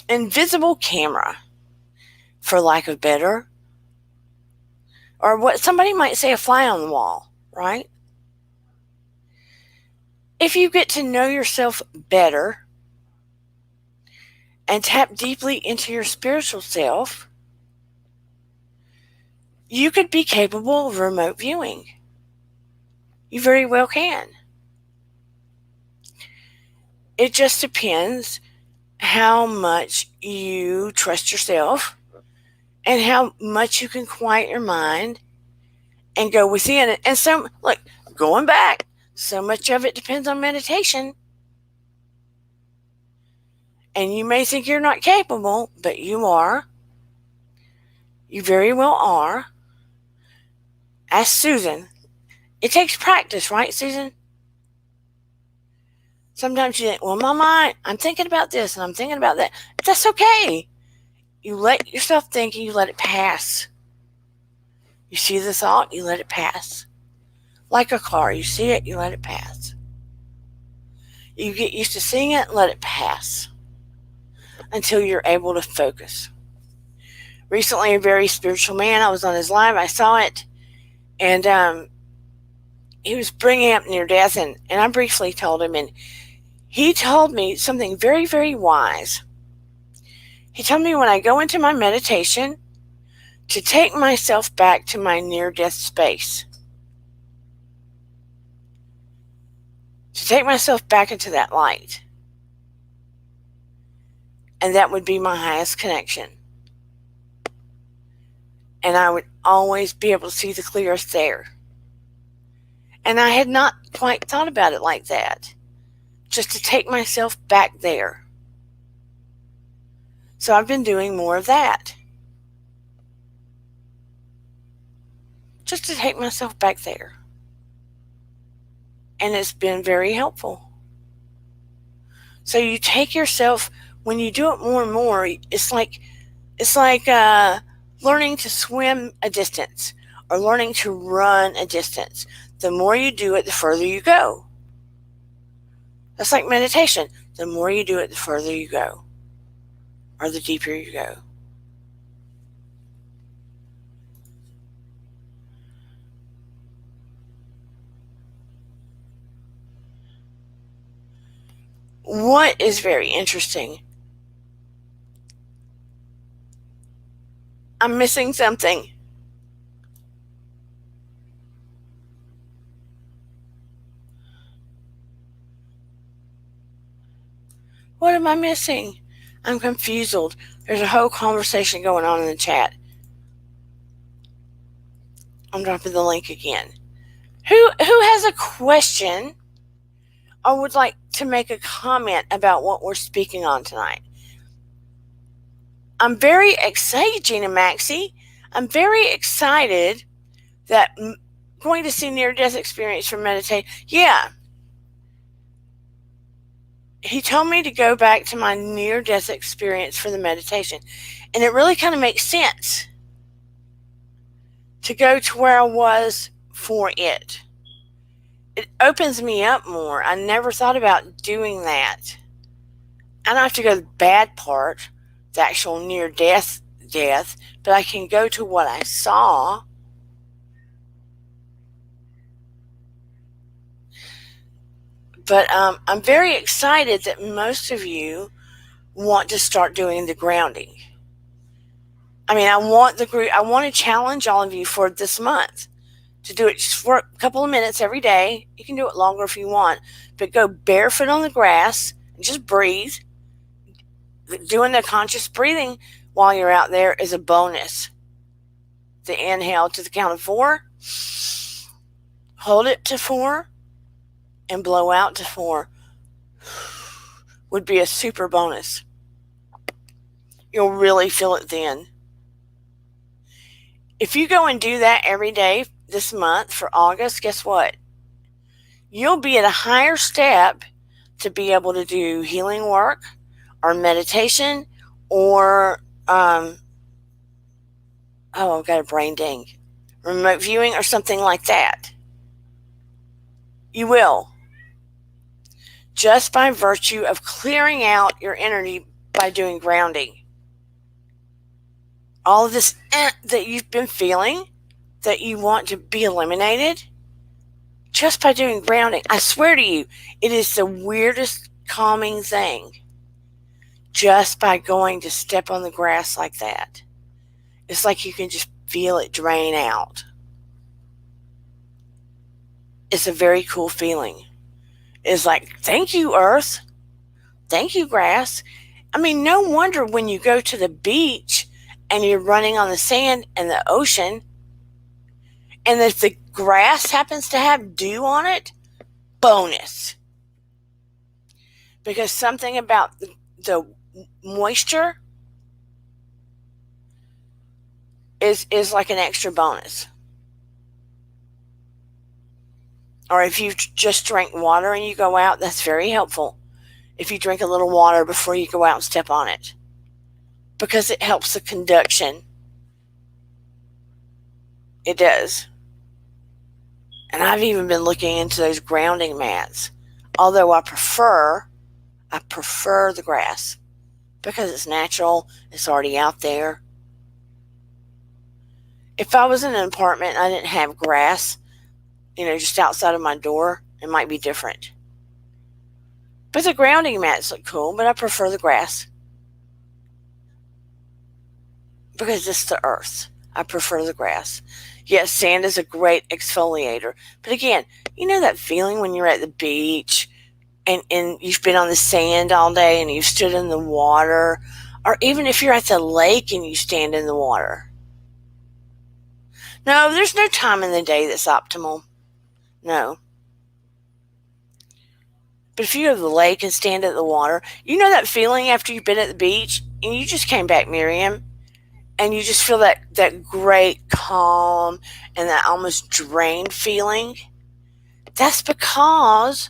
invisible camera, for lack of better, or what somebody might say, a fly on the wall, right? If you get to know yourself better and tap deeply into your spiritual self, you could be capable of remote viewing. You very well can. It just depends how much you trust yourself and how much you can quiet your mind and go within it. And so, like, going back, so much of it depends on meditation. And you may think you're not capable, but you are. You very well are. Ask Susan. It takes practice, right, Susan? Sometimes you think, well, my mind, I'm thinking about this and I'm thinking about that. But that's okay. You let yourself think and you let it pass. You see the thought, you let it pass. Like a car, you see it, you let it pass. You get used to seeing it, let it pass until you're able to focus. Recently, a very spiritual man, I was on his live, I saw it, and he was bringing up near death, and I briefly told him, and he told me something very, very wise. He told me when I go into my meditation to take myself back to my near-death space. To take myself back into that light. And that would be my highest connection. And I would always be able to see the clearest there. And I had not quite thought about it like that. Just to take myself back there. So I've been doing more of that. Just to take myself back there. And it's been very helpful. So you take yourself, when you do it more and more, it's like learning to swim a distance or learning to run a distance. The more you do it, the further you go. That's like meditation. The more you do it, the further you go. Or the deeper you go. What is very interesting? I'm missing something. What am I missing? I'm confused. There's a whole conversation going on in the chat. I'm dropping the link again. Who has a question or would like to make a comment about what we're speaking on tonight? I'm very excited, Gina Maxey. I'm very excited that going to see near-death experience for meditation. Yeah. He told me to go back to my near-death experience for the meditation. And it really kind of makes sense to go to where I was for it. It opens me up more. I never thought about doing that. I don't have to go to the bad part, the actual near-death, but I can go to what I saw. But I'm very excited that most of you want to start doing the grounding. I mean, I want to challenge all of you for this month to do it just for a couple of minutes every day. You can do it longer if you want, but go barefoot on the grass and just breathe. Doing the conscious breathing while you're out there is a bonus. The inhale to the count of 4. Hold it to 4 and blow out to 4 would be a super bonus. You'll really feel it then. If you go and do that every day this month for August, guess what? You'll be at a higher step to be able to do healing work or meditation or, I've got a brain ding, remote viewing or something like that. You will. Just by virtue of clearing out your energy by doing grounding. All of this that you've been feeling that you want to be eliminated, just by doing grounding. I swear to you, it is the weirdest calming thing. Just by going to step on the grass like that. It's like you can just feel it drain out. It's a very cool feeling. It's like, thank you, Earth. Thank you, grass. I mean, no wonder when you go to the beach and you're running on the sand and the ocean, and if the grass happens to have dew on it, bonus. Because something about the moisture is like an extra bonus. Or if you just drink water and you go out, that's very helpful. If you drink a little water before you go out and step on it. Because it helps the conduction. It does. And I've even been looking into those grounding mats. Although I prefer the grass. Because it's natural. It's already out there. If I was in an apartment and I didn't have grass, just outside of my door, it might be different. But the grounding mats look cool, but I prefer the grass. Because it's the earth. I prefer the grass. Yes, sand is a great exfoliator. But again, you know that feeling when you're at the beach and you've been on the sand all day and you've stood in the water, or even if you're at the lake and you stand in the water. No, there's no time in the day that's optimal. No. But if you go to the lake and stand at the water, you know that feeling after you've been at the beach and you just came back, Miriam, and you just feel that great calm and that almost drained feeling? That's because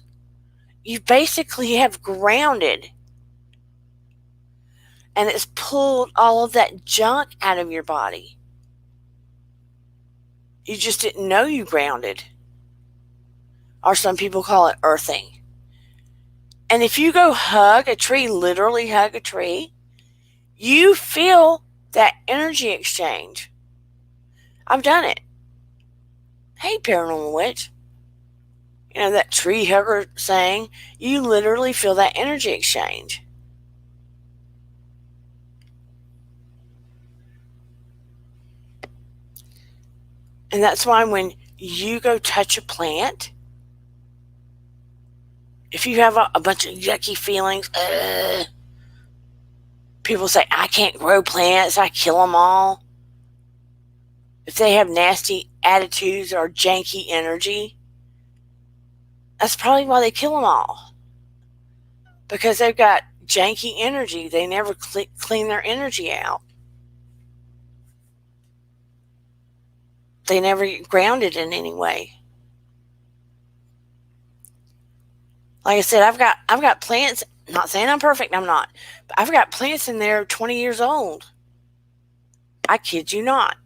you basically have grounded. And it's pulled all of that junk out of your body. You just didn't know you grounded. Or some people call it earthing. And if you go hug a tree, literally hug a tree, you feel that energy exchange. I've done it. Hey, Paranormal Witch. That tree hugger saying, you literally feel that energy exchange. And that's why when you go touch a plant, if you have a bunch of yucky feelings, people say, I can't grow plants, I kill them all. If they have nasty attitudes or janky energy, that's probably why they kill them all. Because they've got janky energy. They never clean their energy out. They never get grounded in any way. Like I said, I've got plants. Not saying I'm perfect, I'm not. But I've got plants in there 20 years old. I kid you not.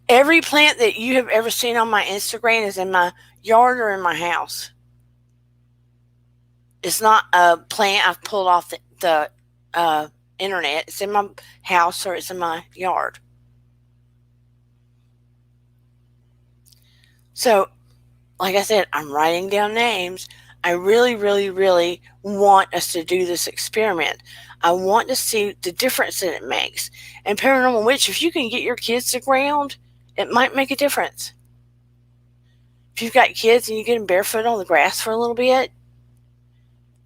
Every plant that you have ever seen on my Instagram is in my yard or in my house. It's not a plant I've pulled off the internet. It's in my house or it's in my yard. So, like I said, I'm writing down names. I really, really, really want us to do this experiment. I want to see the difference that it makes. And Paranormal Witch, if you can get your kids to ground, it might make a difference. If you've got kids and you get them barefoot on the grass for a little bit,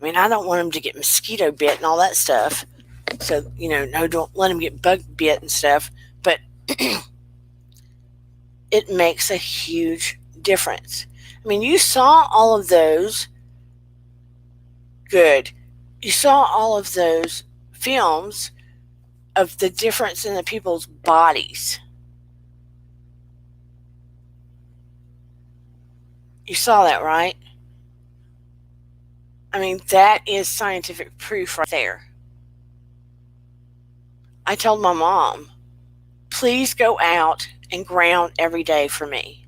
I mean, I don't want them to get mosquito bit and all that stuff. So, no, don't let them get bug bit and stuff. But it makes a huge difference. I mean, you saw all of those. Good. You saw all of those films of the difference in the people's bodies. You saw that, right? I mean, that is scientific proof right there. I told my mom, please go out and ground every day for me.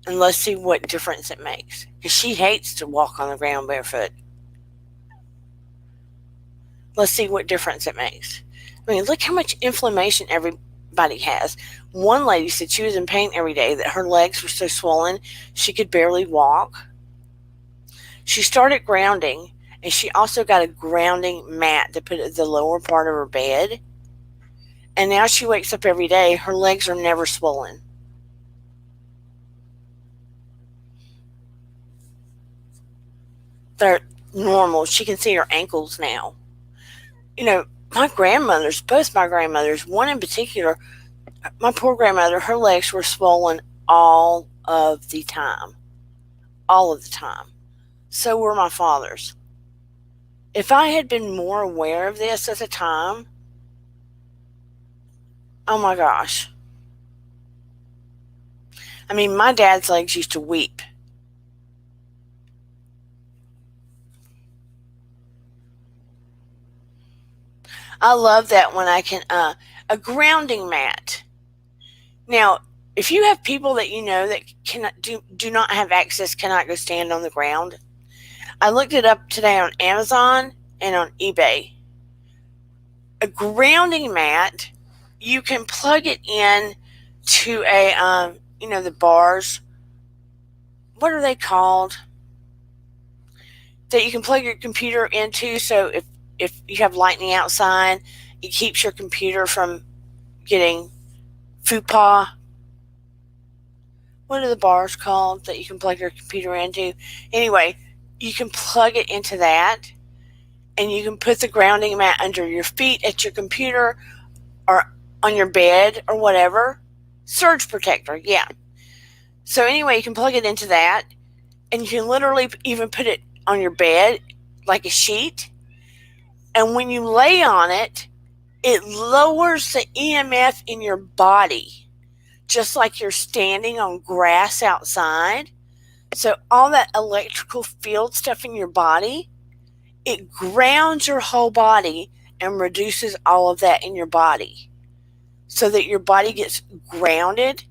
And let's see what difference it makes. Because she hates to walk on the ground barefoot. Let's see what difference it makes. I mean, look how much inflammation everybody has. One lady said she was in pain every day, that her legs were so swollen she could barely walk. She started grounding, and she also got a grounding mat to put at the lower part of her bed. And now she wakes up every day. Her legs are never swollen. They're normal. She can see her ankles now. You know, both my grandmothers, one in particular, my poor grandmother, her legs were swollen all of the time. All of the time. So were my father's. If I had been more aware of this at the time, oh my gosh. I mean, my dad's legs used to weep. I love that when I can, a grounding mat. Now, if you have people that you know that cannot do not have access, cannot go stand on the ground, I looked it up today on Amazon and on eBay. A grounding mat, you can plug it in to a, the bars. What are they called? That you can plug your computer into, so if you have lightning outside, it keeps your computer from getting FUPA. What are the bars called that you can plug your computer into? Anyway, you can plug it into that, and you can put the grounding mat under your feet at your computer or on your bed or whatever. Surge protector, yeah. So anyway, you can plug it into that, and you can literally even put it on your bed like a sheet. And when you lay on it, it lowers the EMF in your body, just like you're standing on grass outside. So all that electrical field stuff in your body, it grounds your whole body and reduces all of that in your body, so that your body gets grounded,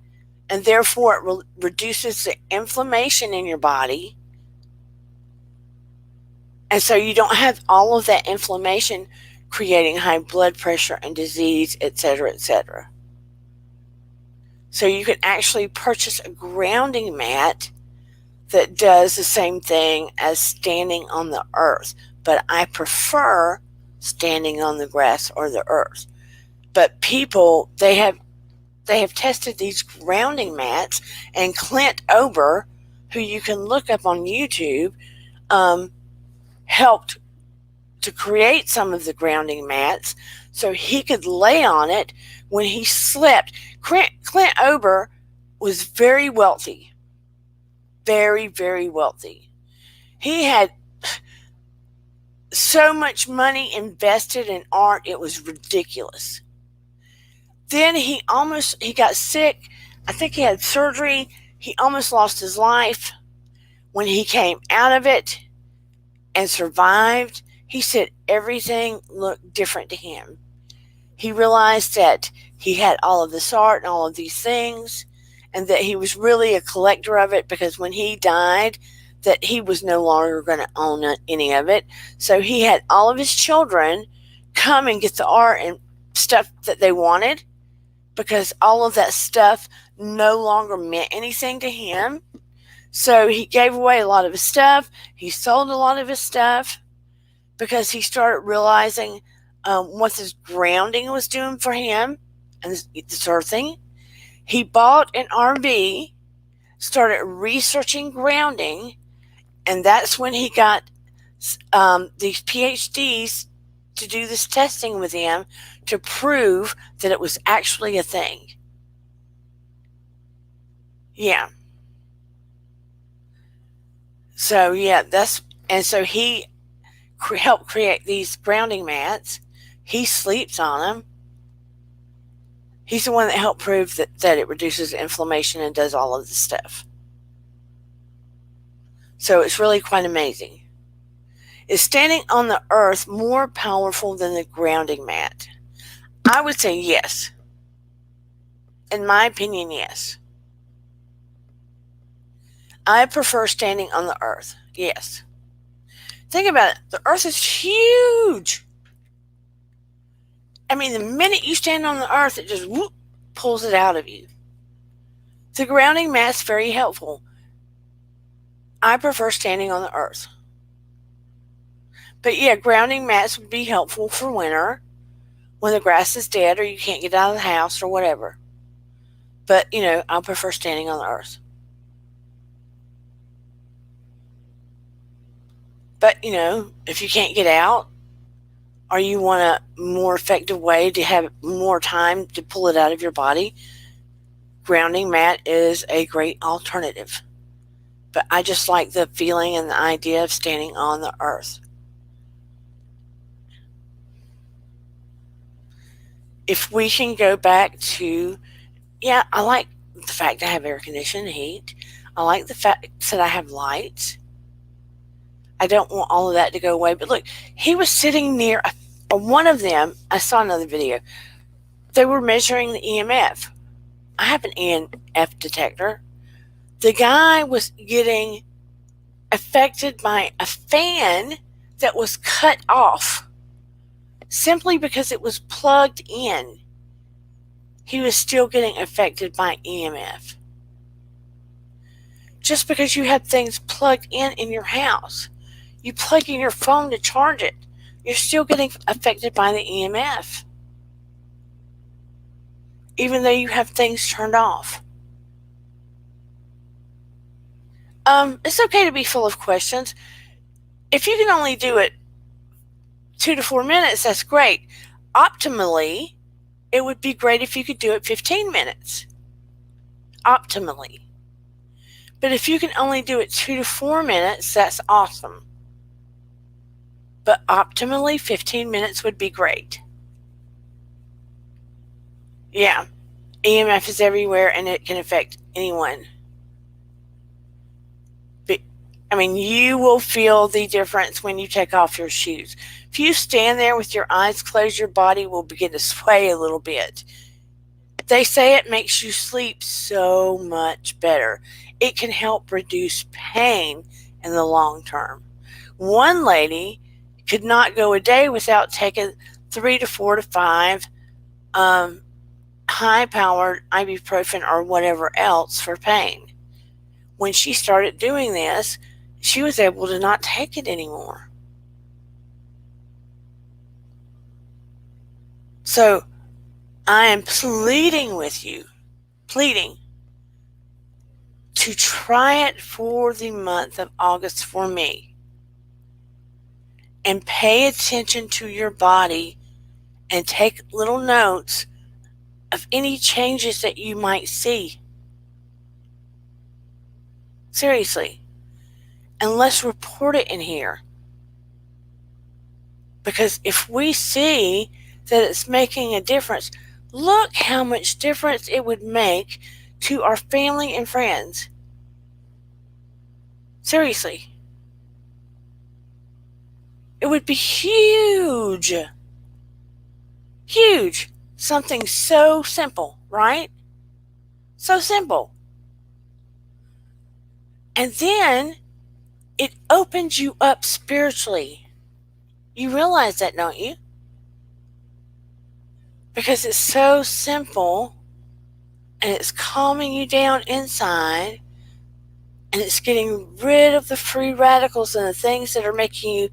and therefore it reduces the inflammation in your body. And so you don't have all of that inflammation creating high blood pressure and disease, etc., etc. So you can actually purchase a grounding mat that does the same thing as standing on the earth. But I prefer standing on the grass or the earth. But people, they have tested these grounding mats, and Clint Ober, who you can look up on YouTube, helped to create some of the grounding mats so he could lay on it when he slept. Clint Ober was very wealthy. Very, very wealthy. He had so much money invested in art, it was ridiculous. Then he got sick. I think he had surgery. He almost lost his life. When he came out of it and survived, he said everything looked different to him. He realized that he had all of this art and all of these things, and that he was really a collector of it, because when he died, that he was no longer going to own any of it. So he had all of his children come and get the art and stuff that they wanted, because all of that stuff no longer meant anything to him. So he gave away a lot of his stuff. He sold a lot of his stuff, because he started realizing what this grounding was doing for him and this earthing. He bought an RV, started researching grounding, and that's when he got these PhDs to do this testing with him to prove that it was actually a thing. Yeah. So, yeah, so he helped create these grounding mats. He sleeps on them. He's the one that helped prove that it reduces inflammation and does all of this stuff. So it's really quite amazing. Is standing on the earth more powerful than the grounding mat? I would say yes. In my opinion, yes. I prefer standing on the earth. Yes. Think about it. The earth is huge. I mean, the minute you stand on the earth, it just whoop, pulls it out of you. The grounding mat's very helpful. I prefer standing on the earth. But yeah, grounding mats would be helpful for winter when the grass is dead or you can't get out of the house or whatever. But, I prefer standing on the earth. But, if you can't get out or you want a more effective way to have more time to pull it out of your body, grounding mat is a great alternative. But I just like the feeling and the idea of standing on the earth. If we can go back to, I like the fact I have air conditioning heat. I like the fact that I have lights. I don't want all of that to go away. But look, he was sitting near one of them. I saw another video. They were measuring the EMF. I have an EMF detector. The guy was getting affected by a fan that was cut off simply because it was plugged in. He was still getting affected by EMF. Just because you have things plugged in your house, you plug in your phone to charge it, you're still getting affected by the EMF, even though you have things turned off. It's okay to be full of questions. If you can only do it 2 to 4 minutes, that's great. Optimally, it would be great if you could do it 15 minutes. Optimally. But if you can only do it 2 to 4 minutes, that's awesome. But optimally, 15 minutes would be great. Yeah, EMF is everywhere and it can affect anyone. You will feel the difference when you take off your shoes. If you stand there with your eyes closed, your body will begin to sway a little bit. They say it makes you sleep so much better. It can help reduce pain in the long term. One lady could not go a day without taking 3 to 4 to 5 high-powered ibuprofen or whatever else for pain. When she started doing this, she was able to not take it anymore. So I am pleading with you, to try it for the month of August for me. And pay attention to your body and take little notes of any changes that you might see. Seriously. And let's report it in here. Because if we see that it's making a difference, look how much difference it would make to our family and friends. Seriously. It would be huge. Huge. Something so simple, right? So simple. And then it opens you up spiritually. You realize that, don't you? Because it's so simple and it's calming you down inside and it's getting rid of the free radicals and the things that are making you,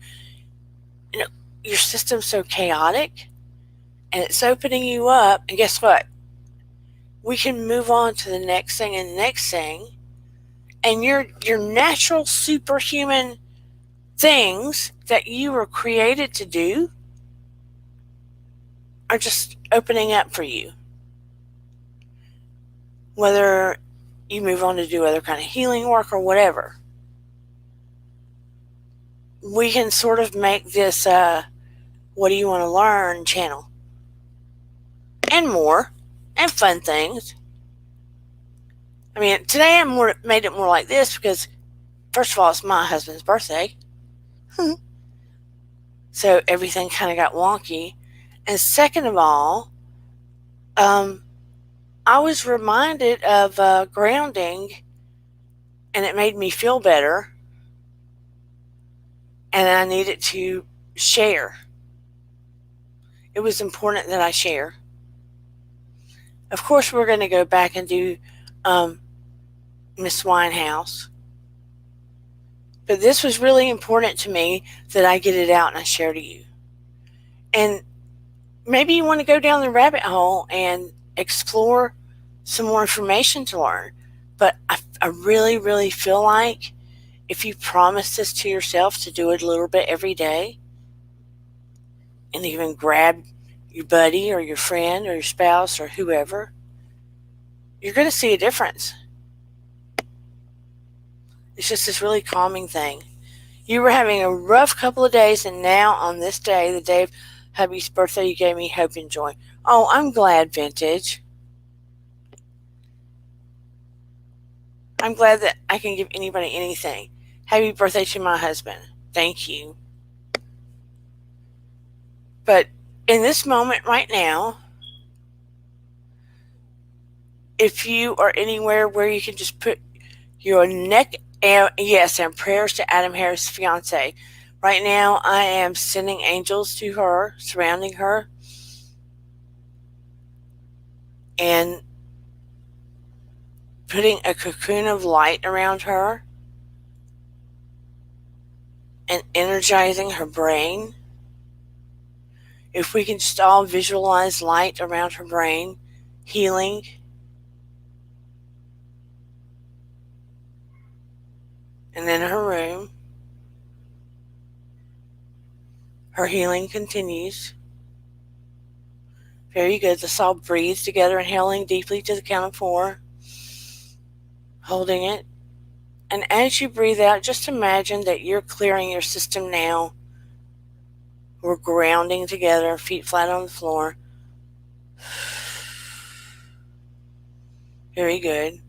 your system so chaotic, and it's opening you up. And guess what? We can move on to the next thing and the next thing, and your natural superhuman things that you were created to do are just opening up for you. Whether you move on to do other kind of healing work or whatever, we can sort of make this what do you want to learn channel. And more. And fun things. Today I made it more like this because, first of all, it's my husband's birthday. So everything kind of got wonky. And second of all, I was reminded of grounding, and it made me feel better. And I needed to share. It was important that I share. Of course, we're going to go back and do Miss Winehouse. But this was really important to me that I get it out and I share to you. And maybe you want to go down the rabbit hole and explore some more information to learn. But I really, really feel like if you promise this to yourself to do it a little bit every day, and even grab your buddy or your friend or your spouse or whoever, you're going to see a difference. It's just this really calming thing. You were having a rough couple of days, and now on this day, the day of hubby's birthday, you gave me hope and joy. Oh, I'm glad, Vintage. I'm glad that I can give anybody anything. Happy birthday to my husband. Thank you. But in this moment right now, if you are anywhere where you can just put your neck, and yes, and prayers to Adam Harris' fiance. Right now, I am sending angels to her, surrounding her, and putting a cocoon of light around her, and energizing her brain. If we can just all visualize light around her brain, healing. And in her room, her healing continues. Very good. Let's all breathe together, inhaling deeply to the count of 4, holding it. And as you breathe out, just imagine that you're clearing your system now. We're grounding together, feet flat on the floor. Very good.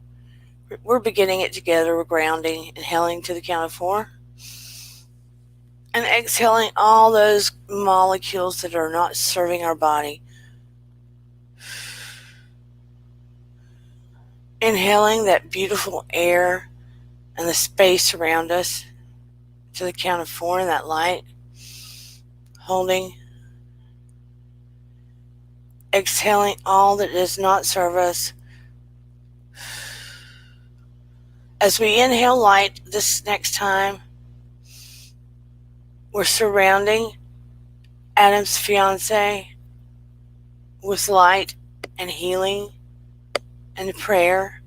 We're beginning it together. We're grounding, inhaling to the count of 4. And exhaling all those molecules that are not serving our body. Inhaling that beautiful air and the space around us to the count of 4 in that light. Holding. Exhaling all that does not serve us. As we inhale light this next time, we're surrounding Adam's fiance with light and healing and prayer.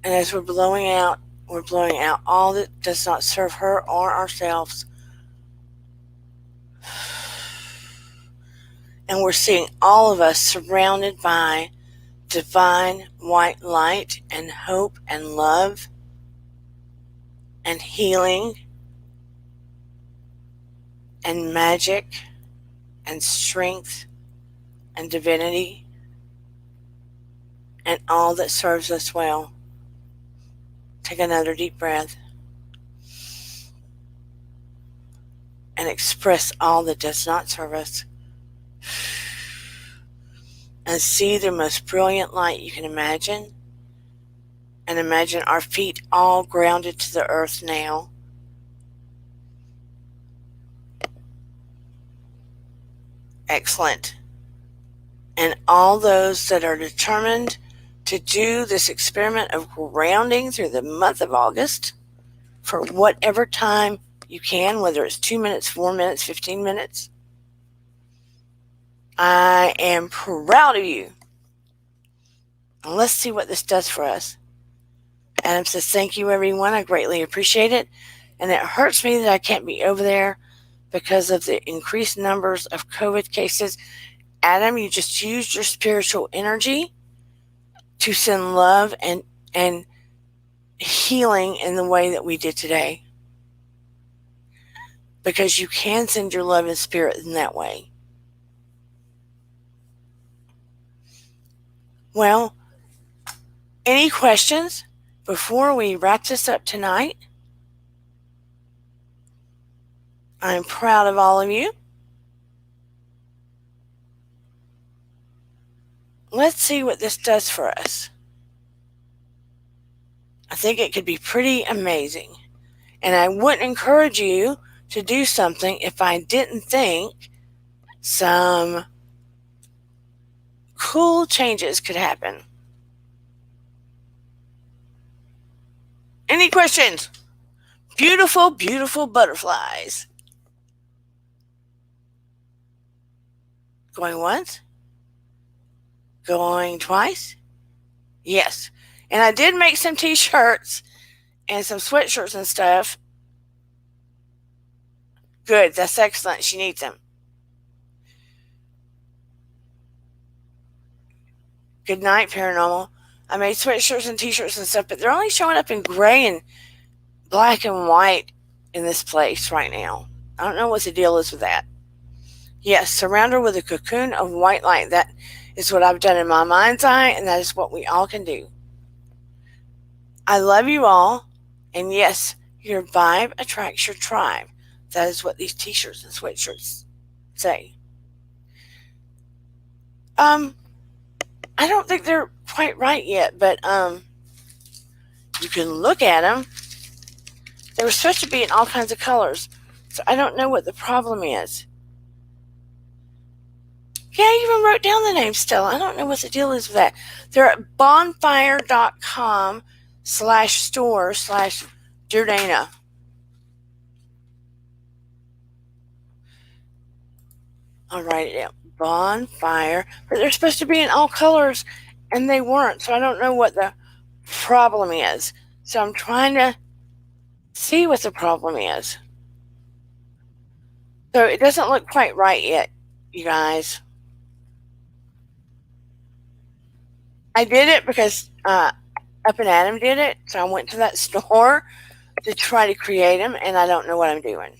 And as we're blowing out all that does not serve her or ourselves. And we're seeing all of us surrounded by divine white light and hope and love and healing and magic and strength and divinity and all that serves us well. Take another deep breath and express all that does not serve us. And see the most brilliant light you can imagine. And imagine our feet all grounded to the earth now. Excellent. And all those that are determined to do this experiment of grounding through the month of August for whatever time you can, whether it's 2 minutes, 4 minutes, 15 minutes, I am proud of you. And let's see what this does for us. Adam says, thank you, everyone. I greatly appreciate it. And it hurts me that I can't be over there because of the increased numbers of COVID cases. Adam, you just used your spiritual energy to send love and healing in the way that we did today. Because you can send your love and spirit in that way. Well, any questions before we wrap this up tonight? I'm proud of all of you. Let's see what this does for us. I think it could be pretty amazing. And I wouldn't encourage you to do something if I didn't think some cool changes could happen. Any questions? Beautiful, beautiful butterflies. Going once? Going twice? Yes. And I did make some t-shirts and some sweatshirts and stuff. Good. That's excellent. She needs them. Good night, Paranormal. I made sweatshirts and t-shirts and stuff, but they're only showing up in gray and black and white in this place right now. I don't know what the deal is with that. Yes, surround her with a cocoon of white light. That is what I've done in my mind's eye, and that is what we all can do. I love you all, and yes, your vibe attracts your tribe. That is what these t-shirts and sweatshirts say. I don't think they're quite right yet, but you can look at them. They were supposed to be in all kinds of colors, so I don't know what the problem is. Yeah, I even wrote down the name still. I don't know what the deal is with that. They're at bonfire.com/store/Dear Dana. I'll write it down. Bonfire. But they're supposed to be in all colors, and they weren't, so I don't know what the problem is. So I'm trying to see what the problem is. So it doesn't look quite right yet, you guys. I did it because Up and Adam did it, so I went to that store to try to create them, and I don't know what I'm doing.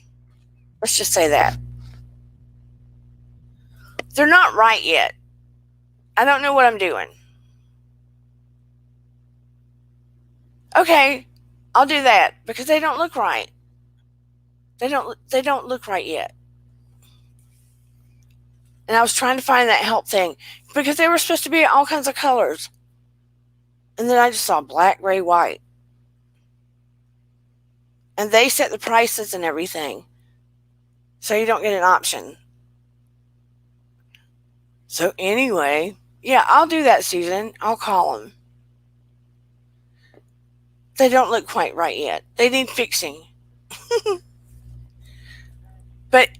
Let's just say that. They're not right yet. I don't know what I'm doing. Okay, I'll do that because they don't look right. They don't look right yet. And I was trying to find that help thing because they were supposed to be all kinds of colors. And then I just saw black, gray, white. And they set the prices and everything. So you don't get an option. So anyway, yeah, I'll do that, Susan. I'll call them. They don't look quite right yet. They need fixing. But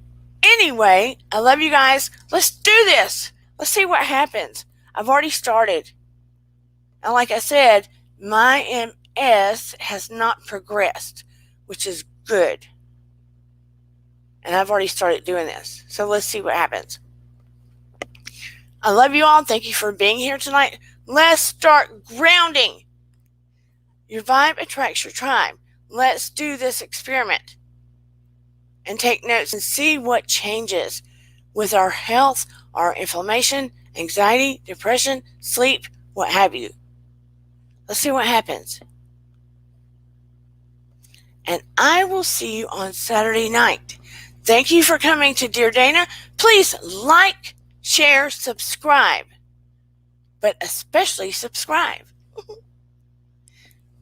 anyway, I love you guys. Let's do this. Let's see what happens. I've already started. And like I said, my MS has not progressed, which is good. And I've already started doing this. So let's see what happens. I love you all. Thank you for being here tonight. Let's start grounding. Your vibe attracts your tribe. Let's do this experiment and take notes and see what changes with our health, our inflammation, anxiety, depression, sleep, what have you. Let's see what happens. And I will see you on Saturday night. Thank you for coming to Dear Dana. Please like, share, subscribe, but especially subscribe.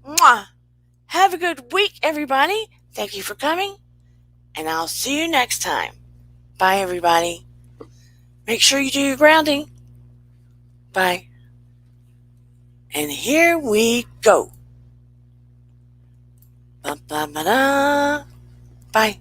Mwah. Have a good week, everybody. Thank you for coming, and I'll see you next time. Bye, everybody. Make sure you do your grounding. Bye. And here we go. Ba-ba-ba-da. Bye.